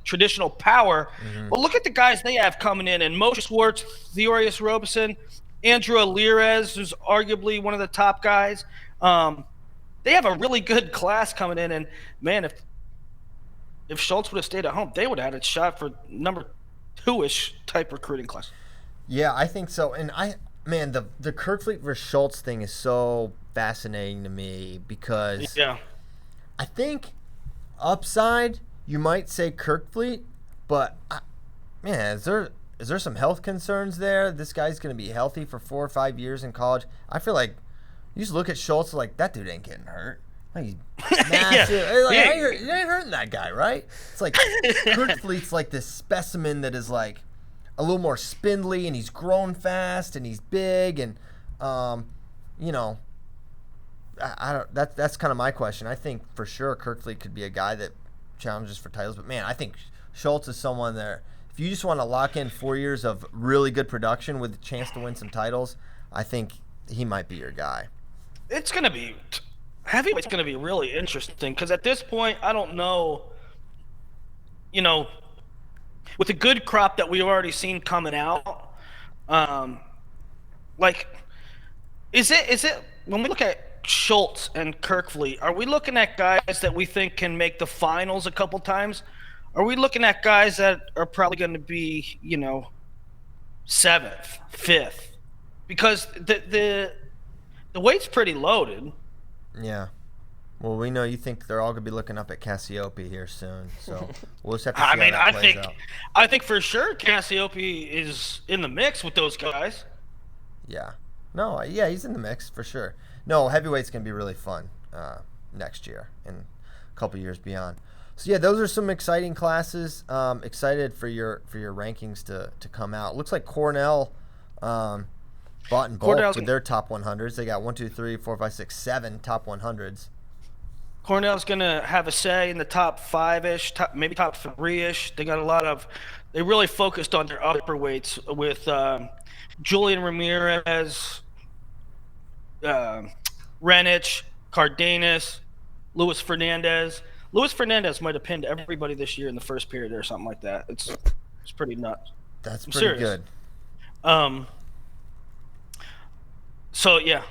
traditional power. Mm-hmm. But look at the guys they have coming in, and Moshe Schwartz, Theorius Robeson, Andrew Alirez, who's arguably one of the top guys. They have a really good class coming in, and man, if Schultz would have stayed at home, they would have had a shot for number 2-ish type recruiting class. Yeah, I think so, and the Kirkfleet versus Schultz thing is so fascinating to me because I think upside you might say Kirkfleet, but is there some health concerns there? This guy's going to be healthy for 4 or 5 years in college. I feel like you just look at Schultz like that dude ain't getting hurt. Like, he's massive. You ain't hurting that guy, right? It's like Kirkfleet's like this specimen that is like a little more spindly, and he's grown fast, and he's big, and I don't. That's kind of my question. I think for sure Kirkfleet could be a guy that challenges for titles, but man, I think Schultz is someone there. If you just want to lock in 4 years of really good production with a chance to win some titles, I think he might be your guy. It's going to be heavyweight's going to be really interesting because at this point, I don't know, with the good crop that we've already seen coming out, like, is it when we look at Schultz and Kirkfleet, are we looking at guys that we think can make the finals a couple times? Are we looking at guys that are probably going to be, 7th, 5th? Because the weight's pretty loaded. Yeah. Well, we know you think they're all going to be looking up at Cassiope here soon, so we'll just have to see how that plays out. I think for sure Cassiope is in the mix with those guys. Yeah. No, yeah, he's in the mix for sure. No, heavyweight's going to be really fun next year and a couple years beyond. So, yeah, those are some exciting classes. Excited for your rankings to come out. Looks like Cornell bought in bulk with their top 100s. They got 1, 2, 3, 4, 5, 6, 7 top 100s. Cornell's going to have a say in the top 5-ish, maybe top 3-ish. They got they really focused on their upper weights with Julian Ramirez, Renich, Cardenas, Luis Fernandez. Luis Fernandez might have pinned everybody this year in the first period or something like that. It's pretty nuts. That's pretty good. So, yeah,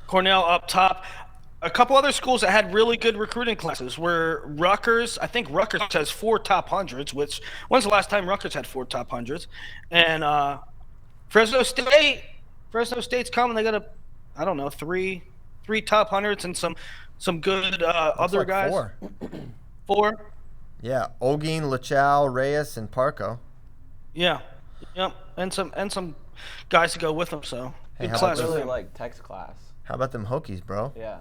Cornell up top. A couple other schools that had really good recruiting classes were Rutgers. I think Rutgers has 4 top 100s, which when's the last time Rutgers had 4 top 100s? And Fresno State. Fresno State's coming. They got three top 100s and some good other guys. 4. Yeah, Olguin, Lachau, Reyes, and Parco. Yeah. Yep. And some guys to go with them. So Hey, good class. I really like Tech's class. How about them Hokies, bro? Yeah.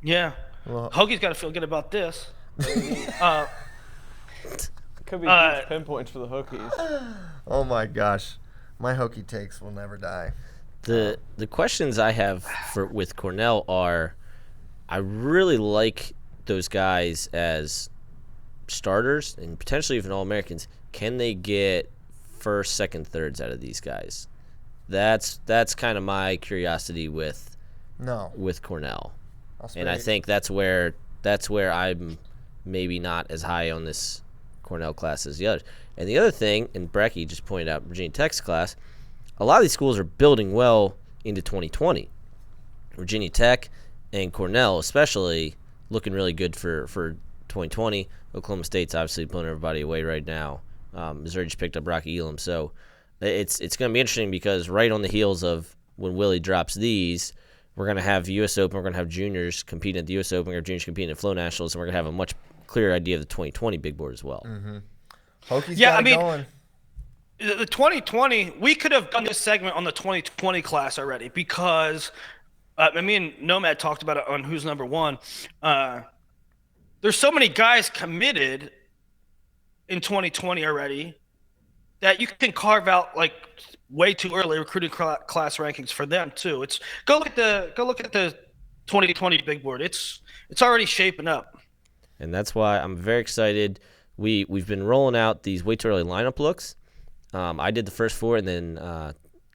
Yeah. Well, Hoagie's got to feel good about this. Could be huge pinpoints for the Hokies. oh my gosh, my Hokie takes will never die. The questions I have with Cornell are, I really like those guys as starters and potentially even All-Americans. Can they get first, second, thirds out of these guys? That's kind of my curiosity with Cornell. And I think that's where I'm maybe not as high on this Cornell class as the others. And the other thing, and Brecky just pointed out Virginia Tech's class, a lot of these schools are building well into 2020. Virginia Tech and Cornell especially looking really good for 2020. Oklahoma State's obviously blowing everybody away right now. Missouri just picked up Rocky Elam. So it's going to be interesting because right on the heels of when Willie drops these, we're going to have U.S. Open, we're going to have juniors competing at the U.S. Open, or juniors competing at Flow Nationals, and we're going to have a much clearer idea of the 2020 big board as well. Mm-hmm. Hokies got it going. The 2020, we could have done this segment on the 2020 class already because me and Nomad talked about it on Who's Number One. There's so many guys committed in 2020 already that you can carve out like way too early recruiting class rankings for them too. It's go look at the 2020 big board. It's already shaping up. And that's why I'm very excited. We've been rolling out these way too early lineup looks. I did the first 4, and then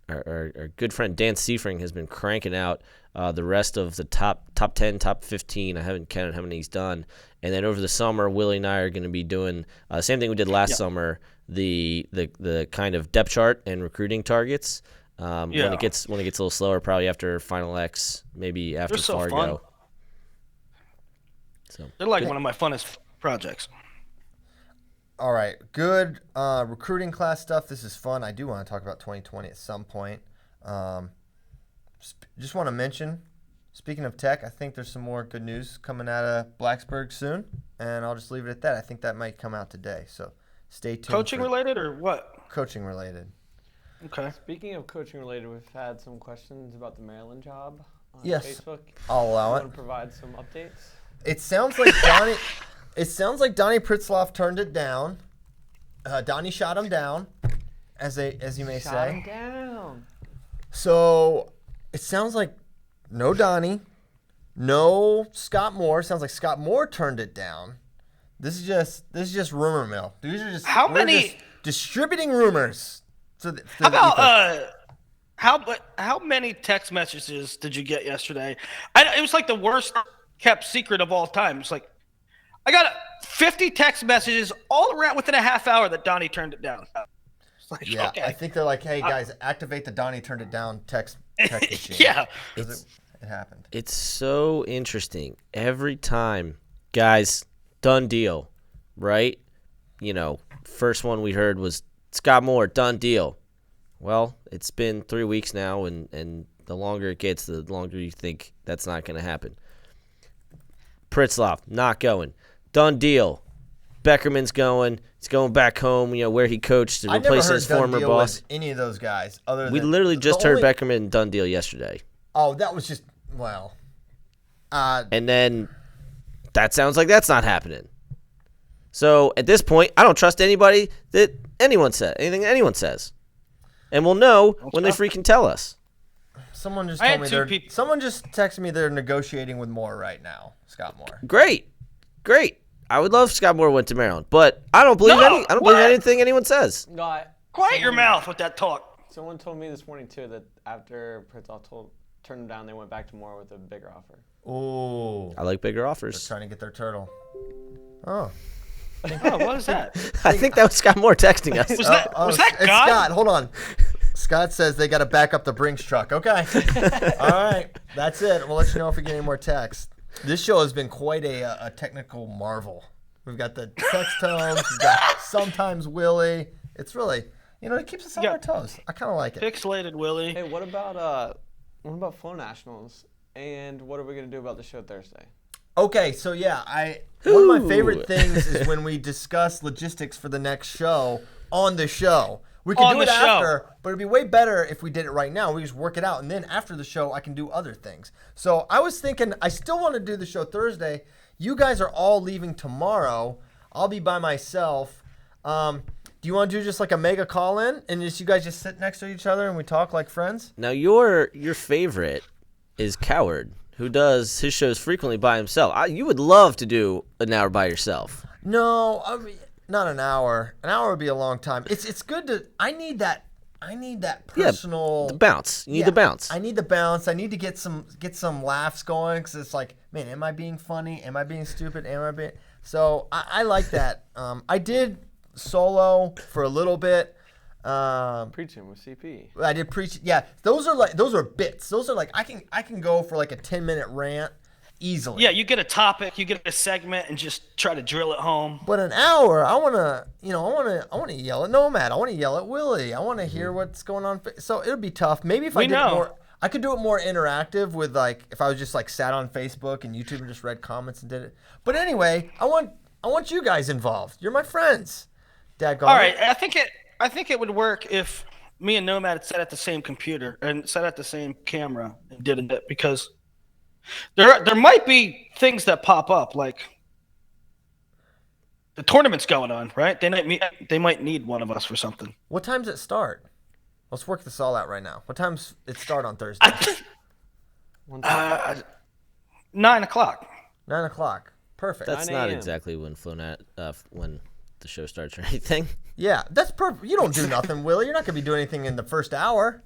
our good friend Dan Seifring has been cranking out the rest of the top 10, top 15. I haven't counted how many he's done. And then over the summer, Willie and I are going to be doing the same thing we did last summer, the kind of depth chart and recruiting targets. When it gets a little slower, probably after Final X, maybe after Fargo. Fun. So they're like one of my funnest projects. All right, good recruiting class stuff. This is fun. I do want to talk about 2020 at some point. Just want to mention, speaking of Tech, I think there's some more good news coming out of Blacksburg soon, and I'll just leave it at that. I think that might come out today, so stay tuned. Coaching related or what? Coaching related. Okay. Speaking of coaching related, we've had some questions about the Maryland job on Yes, Facebook. I'll allow it. Want to provide some updates? It sounds like Donnie. It sounds like Donnie Pritzloff turned it down. Donnie shot him down, as you may say. Shot him down. So it sounds like no Donnie, no Scott Moore. Sounds like Scott Moore turned it down. This is just rumor mill. These are just How we're many just distributing rumors. How how many text messages did you get yesterday? It was like the worst kept secret of all time. It's like I got 50 text messages all around within a half hour that Donnie turned it down. It's like, Yeah, okay. I think they're like, hey guys, activate the Donnie turned it down text machine. Yeah. It happened. It's so interesting. Every time, guys, done deal, right? First one we heard was Scott Moore, done deal. Well, it's been 3 weeks now, and the longer it gets, the longer you think that's not going to happen. Pritzlaff, not going. Done deal. Beckerman's going. He's going back home, where he coached to replace his former boss. With any of those guys, other than We literally just heard Beckerman done deal yesterday. Oh, that was just and then that sounds like that's not happening. So at this point, I don't trust anybody that anything anyone says, and we'll know when they freaking tell us. Someone just told me someone just texted me they're negotiating with Moore right now. Scott Moore. Great. I would love Scott Moore went to Maryland, but I don't believe believe anything anyone says. No, Quiet your mouth with that talk. Someone told me this morning too that after Pritzlaff turned him down, they went back to Moore with a bigger offer. Ooh. I like bigger They're offers. trying to get their turtle. Oh. Oh, what is that? I think that was Scott Moore texting us. Was that God? It's Scott. Hold on. Scott says they got to back up the Brinks truck. Okay. All right. That's it. We'll let you know if we get any more texts. This show has been quite a technical marvel. We've got the text tones. We've got sometimes Willie. It's really, it keeps us on our toes. I kind of like it. Pixelated Willie. Hey, what about Flow Nationals? And what are we gonna do about the show Thursday? Okay, so yeah, one of my favorite things is when we discuss logistics for the next show on the show. We can do it after, but it'd be way better if we did it right now. We just work it out, and then after the show, I can do other things. So I was thinking, I still want to do the show Thursday. You guys are all leaving tomorrow. I'll be by myself. Do you want to do just like a mega call-in, and you guys just sit next to each other and we talk like friends? Now your favorite is Coward, who does his shows frequently by himself. You would love to do an hour by yourself. No, I mean, not an hour. An hour would be a long time. It's good to. I need that personal the bounce. You need the bounce. I need the bounce. I need to get some laughs going because it's like, man, am I being funny? Am I being stupid? Am I being? So I like that. I did solo for a little bit. Preaching with CP. I did preach. Yeah, those are bits. Those are like I can go for like a 10-minute rant easily. Yeah, you get a topic, you get a segment, and just try to drill it home. But an hour, I wanna yell at Nomad. I wanna yell at Willie. I wanna hear what's going on. So it'll be tough. Maybe if I did it more, I could do it more interactive with like if I was just like sat on Facebook and YouTube and just read comments and did it. But anyway, I want you guys involved. You're my friends. Dad, all right, I think it would work if me and Nomad sat at the same computer and sat at the same camera and did it because there might be things that pop up like the tournament's going on, right? They might need one of us for something. What time does it start? Let's work this all out right now. What time's it start on Thursday? 9 o'clock. 9 o'clock. Perfect. That's not exactly when when the show starts or anything. Yeah, that's perfect. You don't do nothing, Willie. You're not going to be doing anything in the first hour.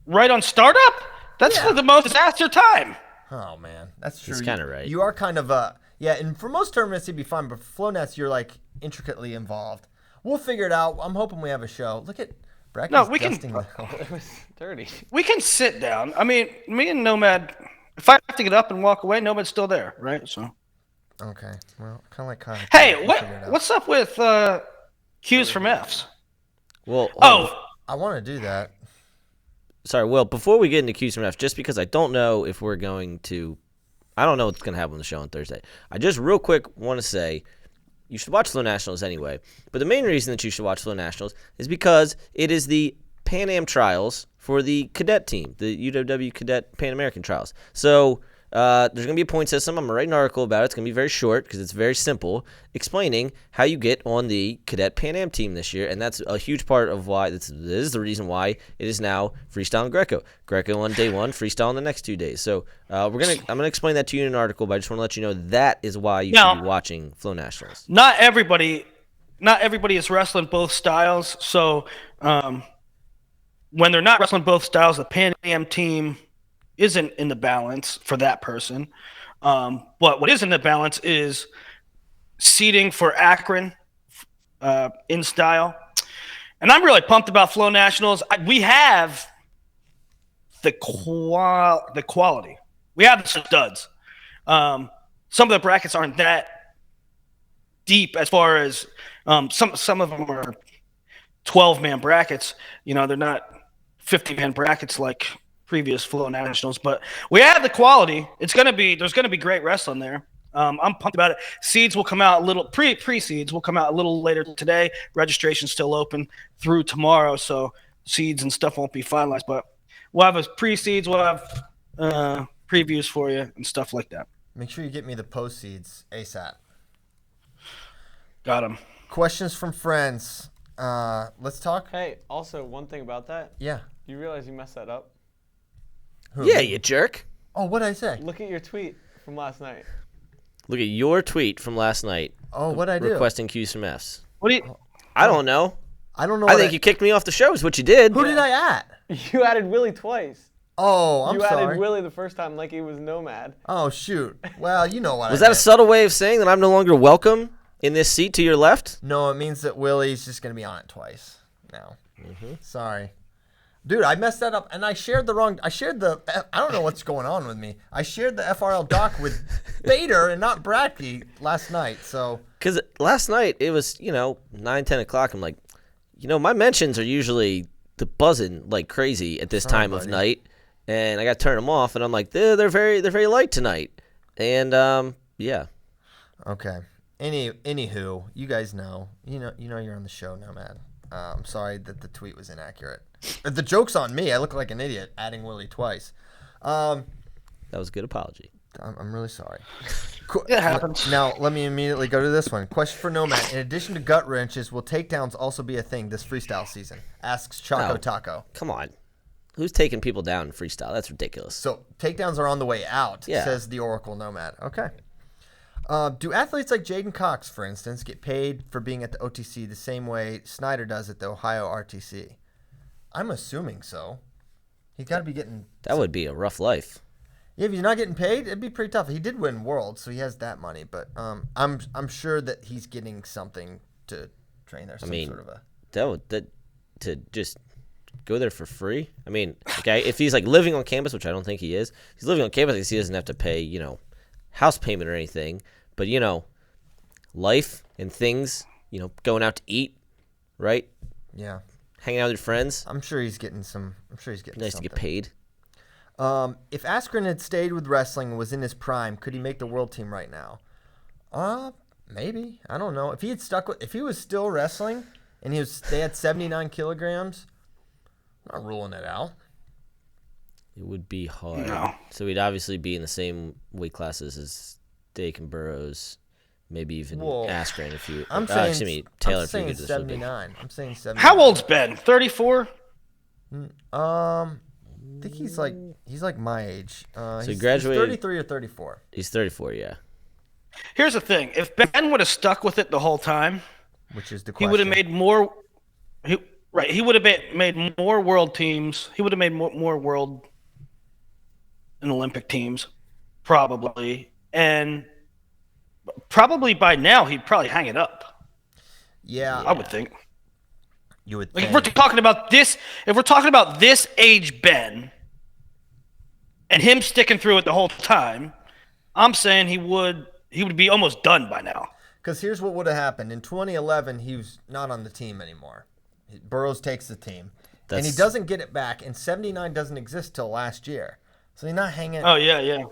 Right on startup? That's the most disaster time. Oh, man. That's true. He's kind of right. You are kind of yeah, and for most tournaments, it'd be fine, but for FloNets, you're like intricately involved. We'll figure it out. I'm hoping we have a show. Look at Bracky's dusting now. It was dirty. We can sit down. I mean, me and Nomad, if I have to get up and walk away, Nomad's still there, right? So. Okay. Well, kind of like Kyle. Hey, what's up with Q's from F's? Well, I want to do that. Sorry, Will, before we get into Q's from F's, just because I don't know if we're going to – I don't know what's going to happen on the show on Thursday. I just real quick want to say you should watch Flow Nationals anyway. But the main reason that you should watch Flow Nationals is because it is the Pan Am trials for the cadet team, the UWW Cadet Pan American trials. So – there's going to be a point system. I'm going to write an article about it. It's going to be very short because it's very simple, explaining how you get on the Cadet Pan Am team this year, and that's a huge part of why this is the reason why it is now freestyle and Greco. Greco on day one, freestyle on the next 2 days. So I'm going to explain that to you in an article, but I just want to let you know that is why you should be watching Flow Nationals. Not everybody is wrestling both styles, so when they're not wrestling both styles, the Pan Am team isn't in the balance for that person. But what is in the balance is seating for Akron in style. And I'm really pumped about Flow Nationals. We have the quality. We have the studs. Some of the brackets aren't that deep as far as some of them are 12-man brackets. They're not 50-man brackets like previous Flow Nationals, but we have the quality. There's going to be great wrestling there. I'm pumped about it. Seeds will come out a little pre-seeds will come out a little later today. Registration's still open through tomorrow, so seeds and stuff won't be finalized, but we'll have a pre-seeds, we'll have previews for you and stuff like that. Make sure you get me the post seeds ASAP. Got them. Questions from friends. Let's talk. Hey, also one thing about that. Yeah. You realize you messed that up? Who? Yeah, you jerk. Oh, what'd I say? Look at your tweet from last night. Look at your tweet from last night. Oh, what'd I do? Requesting Q's from F's. What do you? I don't know. I don't know. I think you kicked me off the show is what you did. Who did I at? You added Willie twice. Oh, I'm you sorry. added Willie the first time like he was Nomad. Oh, shoot. Well, you know what Was that a subtle way of saying that I'm no longer welcome in this seat to your left? No, it means that Willie's just going to be on it twice now. Sorry. Dude, I messed that up, and I shared the I don't know what's going on with me. I shared the FRL doc with Bader and not Bradkey last night, so. Because last night, it was, 9, 10 o'clock. I'm like, my mentions are usually buzzing like crazy at this time of night, and I got to turn them off, and I'm like, they're very light tonight. And, yeah. Okay. Anywho, you guys know. You know you're on the show now, man. I'm sorry that the tweet was inaccurate. The joke's on me. I look like an idiot adding Willie twice. That was a good apology. I'm really sorry. It happens. Now, let me immediately go to this one. Question for Nomad. In addition to gut wrenches, will takedowns also be a thing this freestyle season? Asks Choco No. Taco. Come on. Who's taking people down in freestyle? That's ridiculous. So, takedowns are on the way out, Yeah. says the Oracle Nomad. Okay. Do athletes like Jaden Cox, for instance, get paid for being at the OTC the same way Snyder does at the Ohio RTC? I'm assuming so. He's got to be getting... That would be a rough life. Yeah, if he's not getting paid, it'd be pretty tough. He did win Worlds, so he has that money. But I'm sure that he's getting something to train there. To just go there for free. I mean, okay, if he's like living on campus, which I don't think he is, if he's living on campus, I guess he doesn't have to pay, house payment or anything. But life and things, going out to eat, right? Yeah. Hanging out with your friends. I'm sure he's getting some. I'm sure he's getting Nice something. to get paid. If Askren had stayed with wrestling and was in his prime, could he make the world team right now? Maybe. I don't know. If he was still wrestling and they had 79 kilograms, I'm not ruling it out. It would be hard. No. So he'd obviously be in the same weight classes as Dake and Burroughs, maybe even Askren if you. I'm saying, excuse me, Taylor. I'm saying if you could just flip it. 79. I'm saying 79. How old's Ben? 34? I think he's like my age. He graduated. He's 33 or 34. He's 34, yeah. Here's the thing. If Ben would have stuck with it the whole time, Which is the he question. would have made more. He would have made more world teams. He would have made more world and Olympic teams, probably. And probably by now he'd probably hang it up. Yeah. I would think. You would Like think. if we're talking about this age Ben and him sticking through it the whole time, I'm saying he would be almost done by now. Because here's what would have happened. In 2011, he was not on the team anymore. Burroughs takes the team. And he doesn't get it back, and 79 doesn't exist till last year. So he's not hanging. Oh, yeah.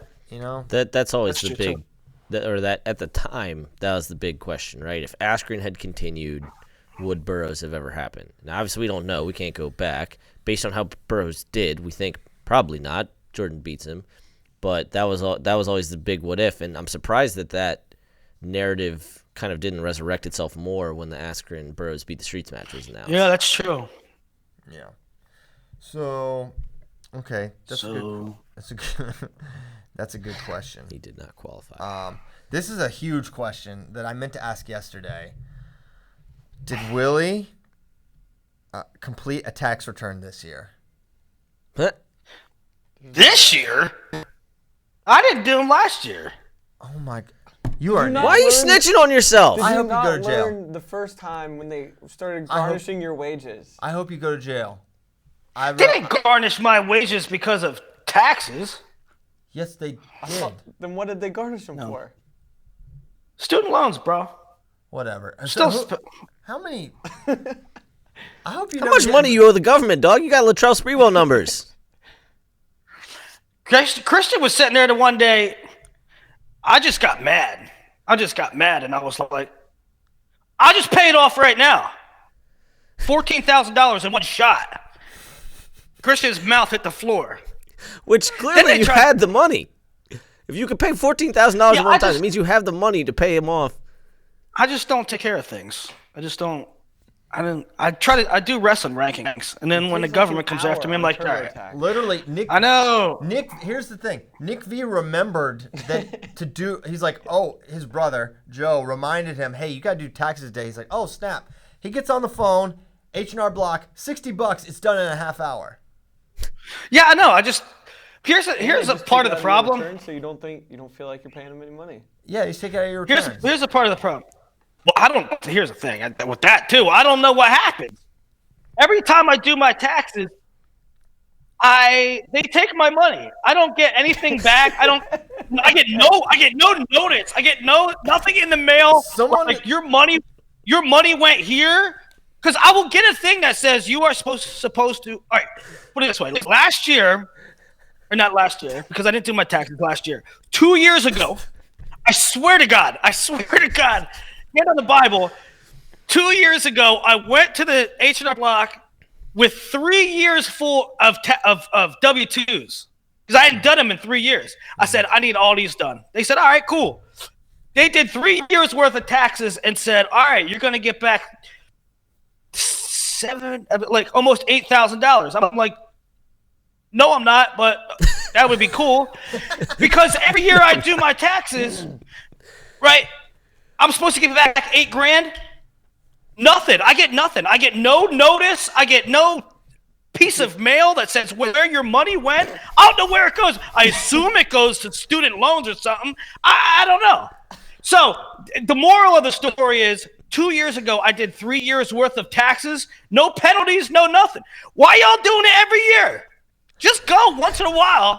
That's always That's the true, big, that at the time, that was the big question, right? If Askren had continued, would Burroughs have ever happened? Now, obviously, we don't know. We can't go back. Based on how Burroughs did, we think probably not. Jordan beats him. But that was always the big what if, and I'm surprised that narrative kind of didn't resurrect itself more when the Askren Burroughs beat the Streets match was announced. Yeah, that's true. Yeah. So, okay. That's a good question. He did not qualify. This is a huge question that I meant to ask yesterday. Did Willie complete a tax return this year. Huh? This year? I didn't do them last year. Oh my! You are. not Why are you learn- snitching on yourself? Did I you hope you not go to jail. learn the first time when they started I hope- garnishing your wages? I hope you go to jail. I They didn't garnish my wages because of taxes. Yes, they did. Then what did they garnish them for? Student loans, bro. Whatever. Still, How many? I hope you. How much money you owe the government, dog? You got Latrell Sprewell numbers. Christian was sitting there the one day. I just got mad. And I was like, I'll just pay it off right now. $14,000 in one shot. Christian's mouth hit the floor. Which clearly you had the money. If you could pay $14,000 in one time, it means you have the money to pay him off. I just don't take care of things. I do wrestling rankings, and then when the government comes after me, I'm like, all right. Literally, Nick. I know. Nick, here's the thing. Nick V remembered that to do. He's like, oh, his brother Joe reminded him, hey, you gotta do taxes today. He's like, oh snap. He gets on the phone, H&R Block, $60. It's done in a half hour. Yeah, I know. Here's a part of the problem. Return, so you don't feel like you're paying them any money. Yeah, he's taking out your returns. Here's a part of the problem. Well, here's the thing. With that too, I don't know what happens. Every time I do my taxes, they take my money. I don't get anything back. I get no notice. I get nothing in the mail. Like your money went here. Because I will get a thing that says you are supposed to. All right, put it this way. Last year, or not last year, because I didn't do my taxes last year. 2 years ago, I swear to God, hand on the Bible. 2 years ago, I went to the H&R Block with 3 years full of W-2s because I hadn't done them in 3 years. I said, I need all these done. They said, all right, cool. They did 3 years worth of taxes and said, all right, you're going to get back almost $8,000. I'm like, no, I'm not, but that would be cool because every year I do my taxes, right? I'm supposed to give back $8,000. Nothing. I get nothing. I get no notice. I get no piece of mail that says where your money went. I don't know where it goes. I assume it goes to student loans or something. I don't know. So the moral of the story is 2 years ago, I did 3 years worth of taxes. No penalties, no nothing. Why y'all doing it every year? Just go once in a while.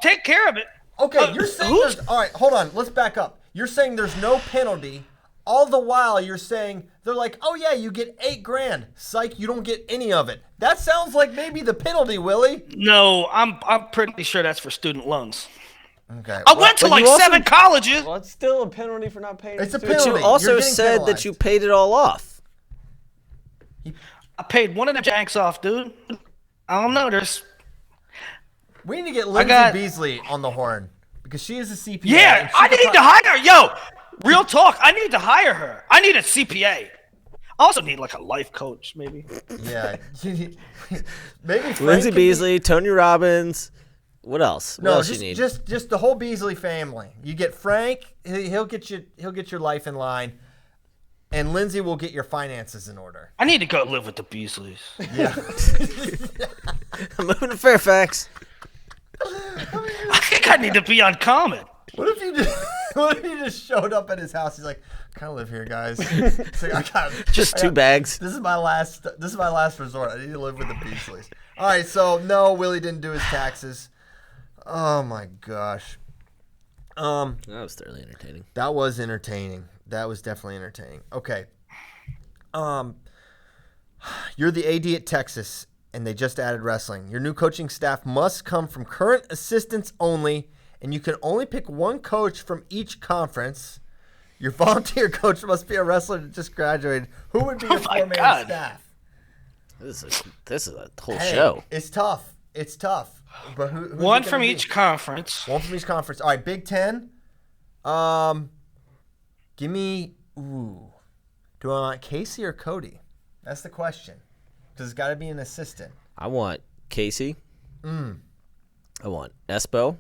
Take care of it. Okay, you're saying all right, hold on. Let's back up. You're saying there's no penalty. All the while you're saying they're like, oh yeah, you get $8,000. Psych, you don't get any of it. That sounds like maybe the penalty, Willie. No, I'm pretty sure that's for student loans. Okay. I went to like 7 colleges. Well, it's still a penalty for not paying. It's a student penalty. But you also You're getting said penalized. that you paid it all off. I paid one of them janks off, dude. I don't know. We need to get Lindsay Beasley on the horn because she is a CPA. Yeah, I need to hire her. Yo, real talk. I need to hire her. I need a CPA. I also need like a life coach, maybe. Yeah. Maybe Frank Lindsay Beasley, Tony Robbins. What else? What else you need? Just the whole Beasley family. You get Frank, he'll get your life in line, and Lindsay will get your finances in order. I need to go live with the Beasleys. Yeah. I'm moving to Fairfax. I think I need to be uncommon. What if you just showed up at his house? He's like, I kind of live here, guys. It's like, Just 2 bags. This is my last resort. I need to live with the Beasleys. All right, so no, Willie didn't do his taxes. Oh my gosh. That was thoroughly entertaining. That was entertaining. That was definitely entertaining. Okay. You're the AD at Texas, and they just added wrestling. Your new coaching staff must come from current assistants only, and you can only pick one coach from each conference. Your volunteer coach must be a wrestler that just graduated. Who would be your 4-man staff? This is a whole show. It's tough. But who's One from each conference. One from each conference. All right, Big Ten. Give me. Ooh. Do I want Casey or Cody? That's the question. Because it's got to be an assistant. I want Casey. I want Espo.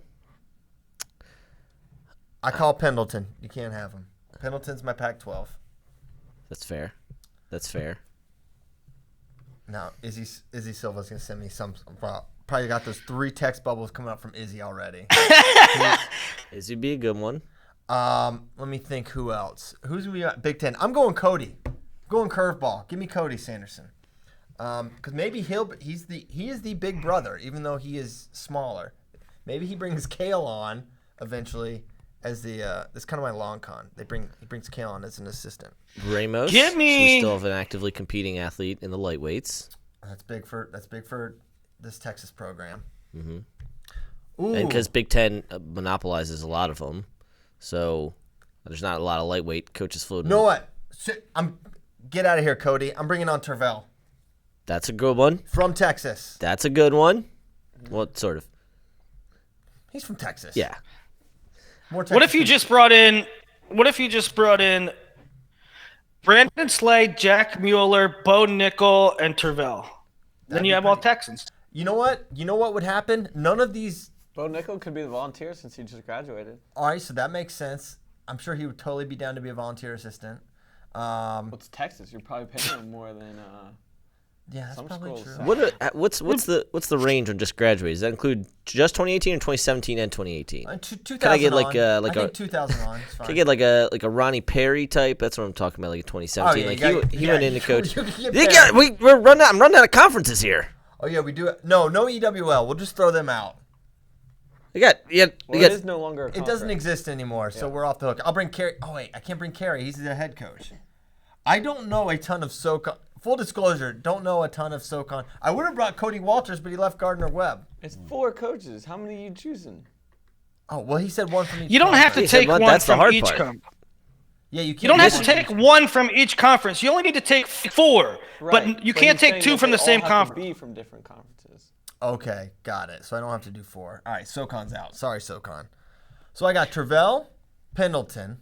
I call Pendleton. You can't have him. Pendleton's my Pac-12. That's fair. No, Izzy Silva's gonna send me some. Probably got those 3 text bubbles coming up from Izzy already. Izzy be a good one. Let me think. Who else? Who's we got? Big Ten. I'm going Cody. I'm going curveball. Give me Cody Sanderson. Because maybe he is the big brother, even though he is smaller. Maybe he brings Kale on eventually as the. That's kind of my long con. He brings Kale on as an assistant. Ramos. Give So me- we still have an actively competing athlete in the lightweights. That's big for this Texas program. Mm-hmm. Ooh. And because Big Ten monopolizes a lot of them, so there's not a lot of lightweight coaches floating. You know what? Get out of here, Cody. I'm bringing on Tervel That's a good one. from Texas. That's a good one. What sort of? He's from Texas. Yeah. More Texas. What if you just brought in? Brandon Slade, Jack Mueller, Bo Nickel, and Tervel? Then you have all Texans. You know what? You know what would happen? None of these. Bo Nickel could be the volunteer since he just graduated. All right, so that makes sense. I'm sure he would totally be down to be a volunteer assistant. What's Texas? You're probably paying him more than Yeah, that's some probably schools. true. What's the range on just graduates? Does that include just 2018 or 2017 and 2018? 2000 Can I get like on. like I a think 2000 on. It's fine. Can I get like a Ronnie Perry type? That's what I'm talking about, like a 2017. Oh, yeah, like he went in to coach. you can get You Perry. got, I'm running out of conferences here. Oh yeah, we do. No EWL. We'll just throw them out. Well, it is no longer a It doesn't conference. exist anymore, so we're off the hook. I'll bring Kerry. Oh wait, I can't bring Kerry. He's the head coach. I don't know a ton of SoCon. Full disclosure, don't know a ton of SoCon. I would have brought Cody Walters, but he left Gardner Webb. It's 4 coaches. How many are you choosing? Oh well, he said one from each. You don't have to conference. He said take what? one That's the from hard each part. conference. Yeah, you can't. You don't have to one take from each- one from each conference. You only need to take 4. But you can't he's take saying 2 that from they the all same have to conference. be from different conferences. Okay, got it. So I don't have to do 4. All right, SoCon's out. Sorry, SoCon. So I got Tervel, Pendleton,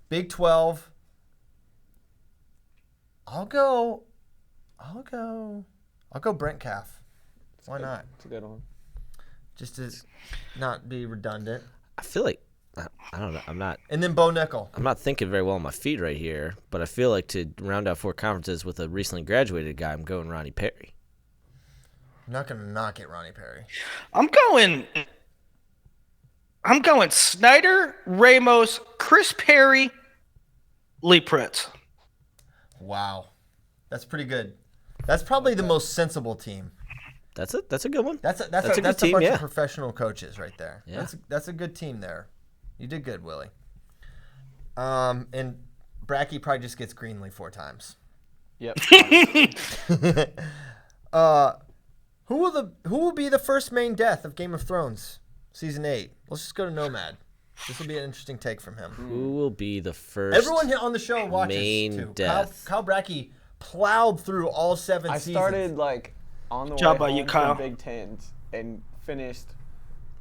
Big 12. I'll go Brent Calf. Why not? It's a good one. Just to not be redundant. I feel like I don't know. And then Bo Nickel. I'm not thinking very well on my feet right here, but I feel like to round out 4 conferences with a recently graduated guy, I'm going Ronnie Perry. I'm not gonna not get Ronnie Perry. I'm going Snyder, Ramos, Chris Perry, Lee Pritz. Wow, that's pretty good. That's probably the most sensible team. That's a good one. That's a good team, bunch yeah. of professional coaches right there. Yeah. That's a good team there. You did good, Willie. And Bracky probably just gets Greenlee 4 times. Yep. Who will be the first main death of Game of Thrones season 8? Let's just go to Nomad. This will be an interesting take from him. Who will be the first? Everyone here on the show watches main too. death. Kyle Bracky plowed through all 7 I seasons. started like on the Job way by you, home Kyle. from Big Tens and finished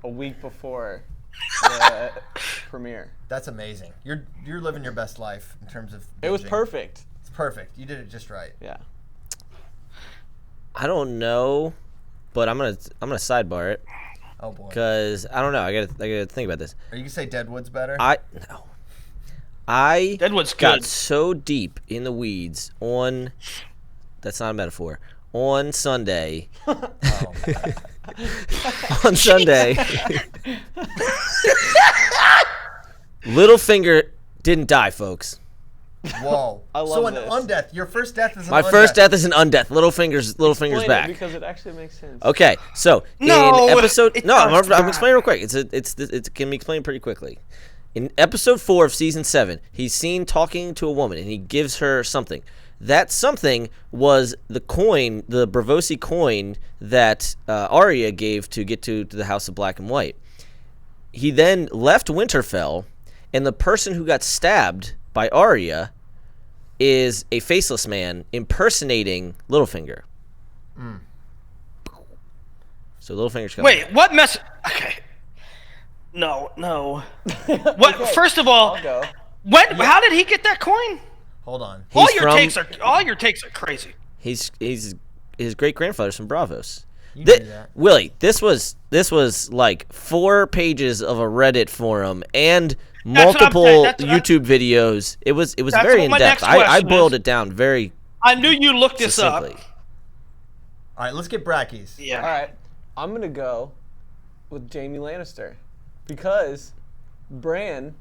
a week before the premiere. That's amazing. You're living your best life in terms of. It was binging. perfect. It's perfect. You did it just right. Yeah. I don't know, but I'm gonna sidebar it Oh boy. because I don't know. I gotta think about this. Are you gonna say Deadwood's better? I Deadwood's got good. so deep in the weeds on. That's not a metaphor. On Sunday. Oh. On Sunday. Littlefinger didn't die, folks. Whoa. I love so an this. undeath. Your first death is an My undeath. first death is an undeath. Littlefinger's Explain it back. because it actually makes sense. Okay, so No, in episode it no, does I'm not. explaining real quick. It can be explained pretty quickly. In episode 4 of season 7, he's seen talking to a woman and he gives her something. That something was the coin, the Bravosi coin that Arya gave to get to the House of Black and White. He then left Winterfell, and the person who got stabbed by Arya is a faceless man impersonating Littlefinger. So Littlefinger's coming. Wait, what mess? Okay. No. What? First of all, I'll go. how did he get that coin? Hold on. All He's your takes are crazy. He's his great grandfather's from Bravos. You knew that. Willie, this was like 4 pages of a Reddit forum and That's what I'm multiple saying. That's what YouTube videos. It was That's very what in my depth. next I question boiled is. it down very I knew you looked this up. succinctly. All right, let's get brackies. Yeah. All right, I'm going to go with Jamie Lannister because Bran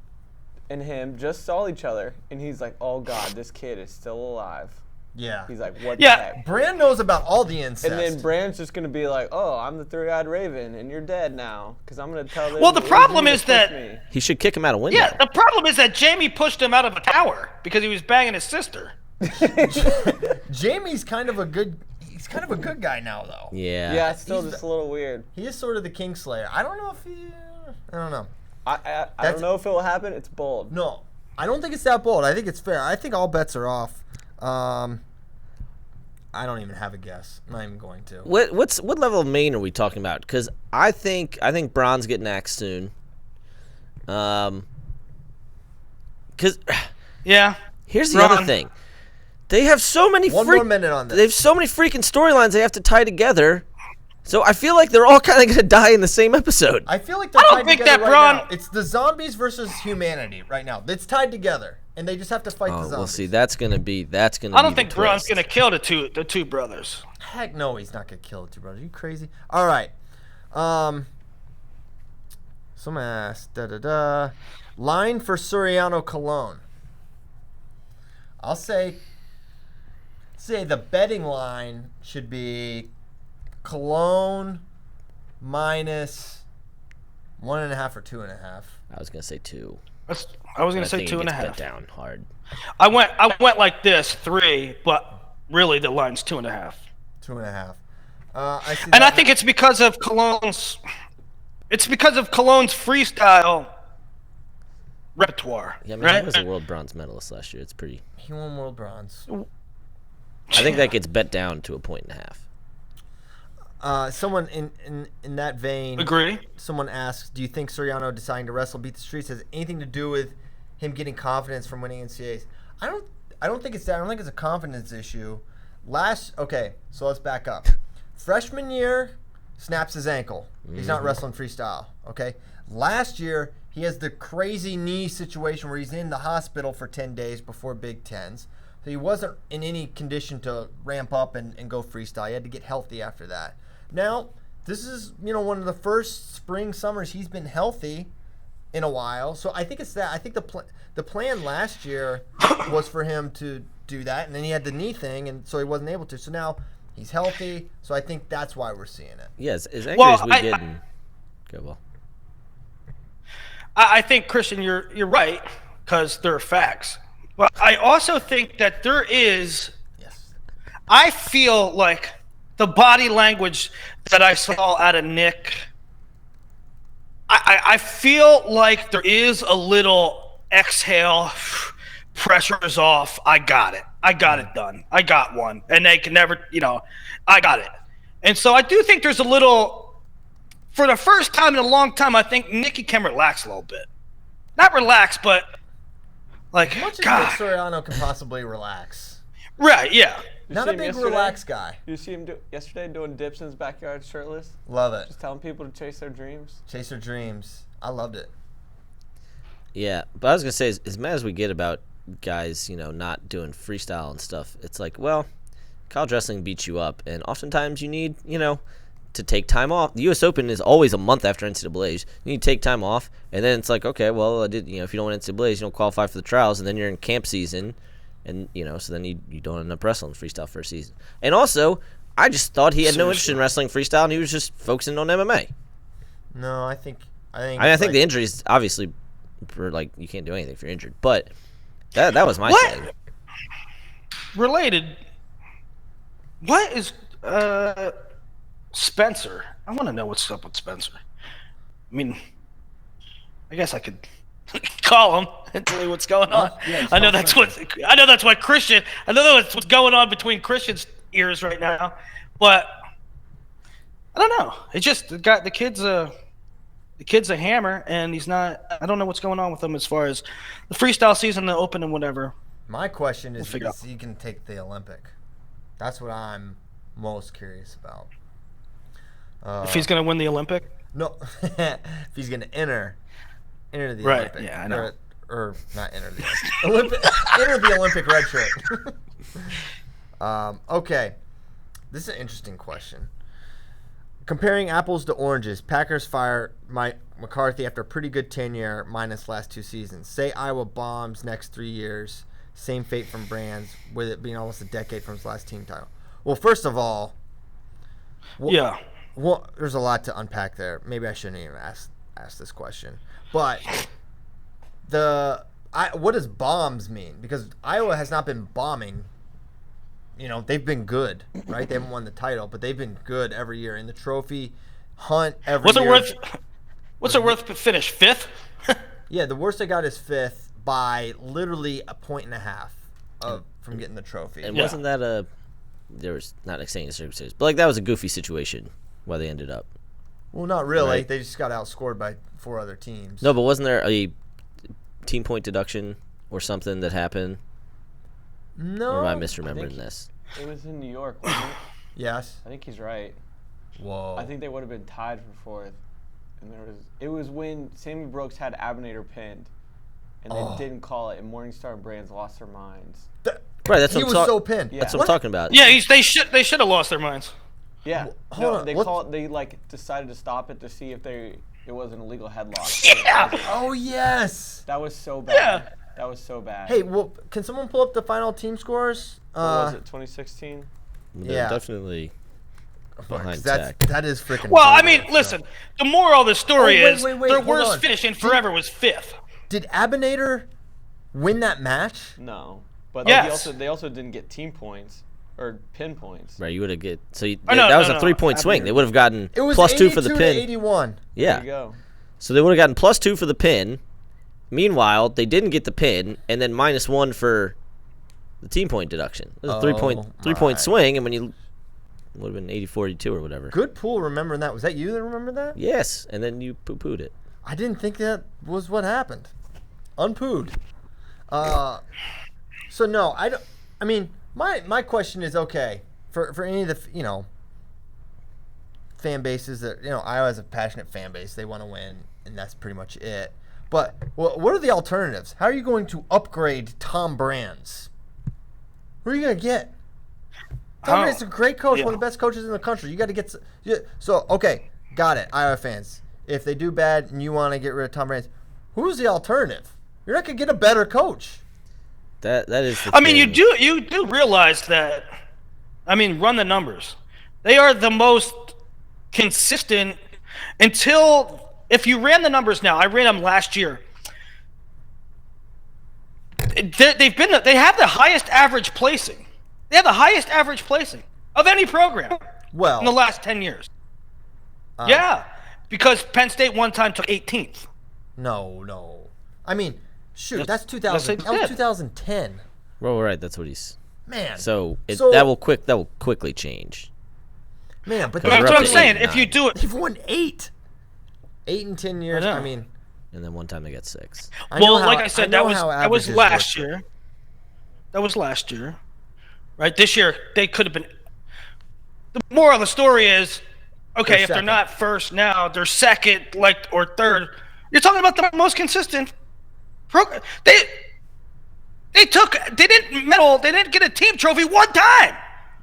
and him just saw each other, and he's like, oh, God, this kid is still alive. Yeah. He's like, what Yeah. the heck? Bran knows about all the incest. And then Bran's just going to be like, oh, I'm the three-eyed raven, and you're dead now because I'm going to tell them. Well, the it was problem you is pushed that- me." He should kick him out a window. Yeah, the problem is that Jamie pushed him out of a tower because he was banging his sister. Jamie's kind of a good. He's kind of a good guy now, though. Yeah. Yeah, it's still He's just a little weird. He is sort of the Kingslayer. I don't know if he. I don't know. I That's- don't know if it will happen. It's bold. No, I don't think it's that bold. I think it's fair. I think all bets are off. I don't even have a guess. I'm not even going to. What level of Maine are we talking about? Because I think Bron's getting axed soon. Because Yeah. here's the Ron. other thing. They have so many One more minute on this. They have so many freaking storylines they have to tie together. So I feel like they're all kind of going to die in the same episode. I feel like they're I don't tied think together that right Bronn- now. It's the zombies versus humanity right now. It's tied together, and they just have to fight the Oh, zombies. we'll see. That's gonna be. I don't think Bron's twist. gonna kill the two brothers. Heck no, he's not gonna kill the two brothers. Are you crazy? All right. Someone asked. Line for Soriano Cologne. I'll say the betting line should be Cologne minus 1.5 or 2.5. I was gonna say 2. I was gonna I say think it 2.5. gets bet down hard. I went like this 3, but really the line's 2.5. 2.5. I see. And I think it's because of Cologne's. It's because of Cologne's freestyle repertoire, Yeah, I mean, right? he was a world bronze medalist last year. It's pretty. he won world bronze. I think that gets bet down to 1.5 points. Someone in that vein. Agree. Someone asks, do you think Soriano deciding to wrestle beat the streets has anything to do with him getting confidence from winning NCAAs? I don't think it's that. I don't think it's a confidence issue. Okay, so let's back up. Freshman year, snaps his ankle. He's not wrestling freestyle, okay? Last year, he has the crazy knee situation where he's in the hospital for 10 days before Big Tens. So he wasn't in any condition to ramp up and go freestyle. He had to get healthy after that. Now, this is, one of the first spring summers he's been healthy in a while. So I think it's that. I think the plan last year was for him to do that, and then he had the knee thing, and so he wasn't able to. So now he's healthy, so I think that's why we're seeing it. Yes, as angry Well, as we get. Go well. I think, Christian, you're right, because there are facts. But I also think that there is. Yes. I feel like the body language that I saw out of Nick. I feel like there is a little exhale. Pressure's off. I got it. I got it done. I got one. And they can never, I got it. And so I do think there's a little, for the first time in a long time, I think Nikki can relax a little bit. Not relax, but like, As much as Nick God. Soriano can possibly relax. Right, yeah. You Not see a him big yesterday? relaxed guy. You see him yesterday doing dips in his backyard shirtless? Love it. Just telling people to chase their dreams? Chase their dreams. I loved it. Yeah, but I was gonna say, as mad as we get about guys, not doing freestyle and stuff, it's like, well, college wrestling beats you up, and oftentimes you need, to take time off. The U.S. Open is always a month after NCAA's. You need to take time off, and then it's like, okay, well, if you don't win NCAA's, you don't qualify for the trials, and then you're in camp season, and so then you don't end up wrestling freestyle for a season. And also, I just thought he had no interest in wrestling freestyle, and he was just focusing on MMA. No, I think. I think the injuries obviously, for you can't do anything if you're injured, but that was my What? thing. Related. What is Spencer? I want to know what's up with Spencer. I mean, I guess I could call him and tell you what's going on. Yeah, I know that's what's Christian. I know that's what's going on between Christian's ears right now, but I don't know. It just the kid's a hammer, and he's not. I don't know what's going on with him as far as the freestyle season, the open, and whatever. My question is, figure is he can take the Olympic? That's what I'm most curious about. If he's going to win the Olympic, No, if he's going to enter the Right, Olympic. yeah, I know. Or not enter the Olympic. Enter the Olympic red shirt. Okay. This is an interesting question. Comparing apples to oranges, Packers fire McCarthy after a pretty good tenure minus last 2 seasons. Say Iowa bombs next 3 years. Same fate from Brands, with it being almost a decade from his last team title. Well, first of all, there's a lot to unpack there. Maybe I shouldn't even ask this question. But what does bombs mean? Because Iowa has not been bombing. They've been good, right? They haven't won the title, but they've been good every year in the trophy hunt every year. What's it worth to finish 5th? Yeah, the worst they got is 5th by literally a point and a half from getting the trophy. And wasn't that there was not extenuating circumstances, but that was a goofy situation why they ended up. Well, not really. Right. They just got outscored by 4 other teams. No, but wasn't there a team point deduction or something that happened? No. Or am I misremembering this? It was in New York, wasn't it? Yes. I think he's right. Whoa. I think they would have been tied for 4th. And it was when Sammy Brooks had Abinator pinned, and they didn't call it, and Morningstar and Brands lost their minds. Right, that's he what was so pinned. Yeah. That's what I'm talking about. Yeah, they should have lost their minds. Yeah. Hold on, They decided to stop it to see if it was an illegal headlock. Yeah. Oh, yes. That was so bad. Yeah. That was so bad. Hey, well, can someone pull up the final team scores? What was it, 2016? They're Yeah. definitely behind that is freaking. Well, I brutal, mean, listen. The moral of the story is wait, their hold worst on. finish in forever was 5th. Did Abinator win that match? No. But Yes. they also didn't get team points or pin points. Right, you would have that was a 3-point swing. Abinator. They would have gotten It was +2 for the 82 pin. to 81. Yeah. There you go. So they would have gotten +2 for the pin. Meanwhile, they didn't get the pin, and then -1 for the team point deduction. It was a three-point swing, and when you would have been 80-42 or whatever. Good pool remembering that. Was that you that remembered that? Yes, and then you poo-pooed it. I didn't think that was what happened. Unpooed. So no, I don't. I mean, my question is okay for any of the fan bases that Iowa has a passionate fan base. They want to win, and that's pretty much it. But what are the alternatives? How are you going to upgrade Tom Brands? Who are you going to get? Tom Brands is a great coach, one of the best coaches in the country. You got to get so okay. Got it, Iowa fans. If they do bad and you want to get rid of Tom Brands, who's the alternative? You're not going to get a better coach. That is. I mean, you do realize that. I mean, run the numbers. They are the most consistent until if you ran the numbers now. I ran them last year. They have the highest average placing. They have the highest average placing of any program. Well, in the last 10 years. Yeah, because Penn State one time took 18th. No. I mean, shoot, that's yes, 2000. That was 2010. Well, right. That's what he's. Man. So that will quickly change. Man, but That's what I'm saying. 8 and If you do it, they've won 8 in 10 years. I know. I mean, And then one time they got 6. well, like I said, that was last year. That was last year, right? This year they could have been. The moral of the story is, okay, if they're not first now, they're second, or third. You're talking about the most consistent program. They didn't medal. They didn't get a team trophy one time.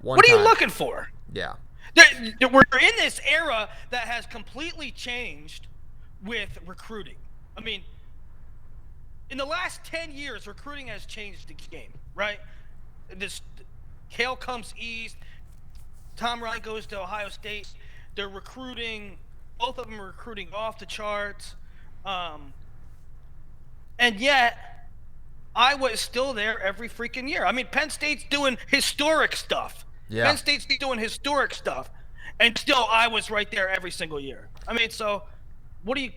What are you looking for? Yeah. We're in this era that has completely changed with recruiting. I mean, in the last 10 years, recruiting has changed the game, right? Kale comes east. Tom Ryan goes to Ohio State. They're recruiting. Both of them are recruiting off the charts. And yet, Iowa is still there every freaking year. I mean, Penn State's doing historic stuff. Yeah. Penn State's doing historic stuff. And still, Iowa's right there every single year. I mean, so what do you...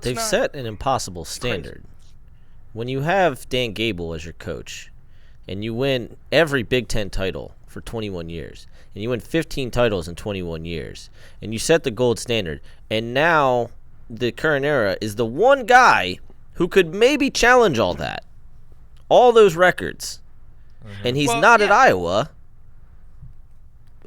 They've set an impossible standard. When you have Dan Gable as your coach, and you win every Big Ten title for 21 years, and you win 15 titles in 21 years, and you set the gold standard, and now the current era is the one guy who could maybe challenge all those records, and he's not at Iowa.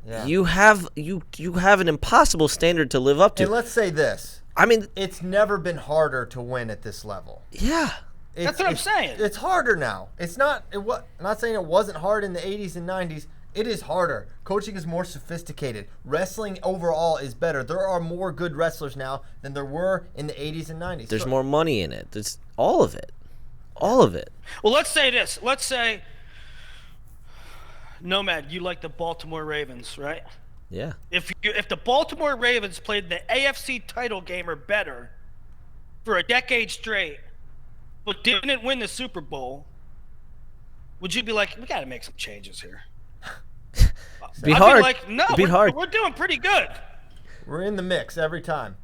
Yeah. You have an impossible standard to live up to. And let's say this. I mean, it's never been harder to win at this level. yeah. That's what I'm saying. It's harder now. It's not. I'm not saying it wasn't hard in the 80s and 90s. It is harder. Coaching is more sophisticated. Wrestling overall is better. There are more good wrestlers now than there were in the 80s and 90s. There's more money in it. There's all of it. All of it. Well, let's say this. Let's say, Nomad, you like the Baltimore Ravens, right? Yeah. If the Baltimore Ravens played the AFC title game or better for a decade straight, but didn't win the Super Bowl, would you be like, we got to make some changes here? Be I'd hard. be like, no, Be hard. we're doing pretty good. We're in the mix every time.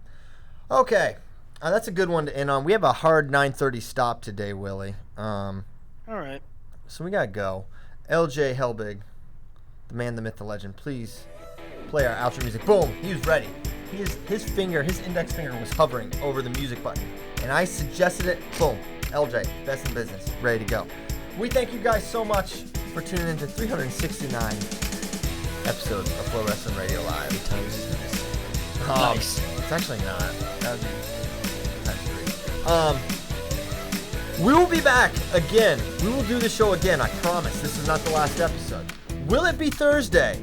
Okay. That's a good one to end on. We have a hard 9:30 stop today, Willie. All right. So we got to go. LJ Helbig, the man, the myth, the legend, please play our outro music. Boom. He was ready. His index finger was hovering over the music button. And I suggested it. Boom. LJ, best in business. Ready to go. We thank you guys so much for tuning in to 369 episodes of Flow Wrestling Radio Live. Nice. It's actually not. That would be times 3. We will be back again. We will do the show again. I promise. This is not the last episode. Will it be Thursday?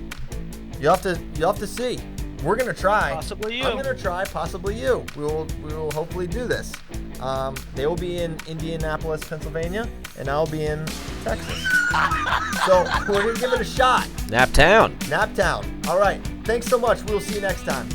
You'll have to see. We're gonna try. Possibly you. I'm gonna try. Possibly you. We will hopefully do this. They will be in Indianapolis, Pennsylvania, and I'll be in Texas. So we're gonna give it a shot. Naptown. Naptown. All right. Thanks so much. We'll see you next time.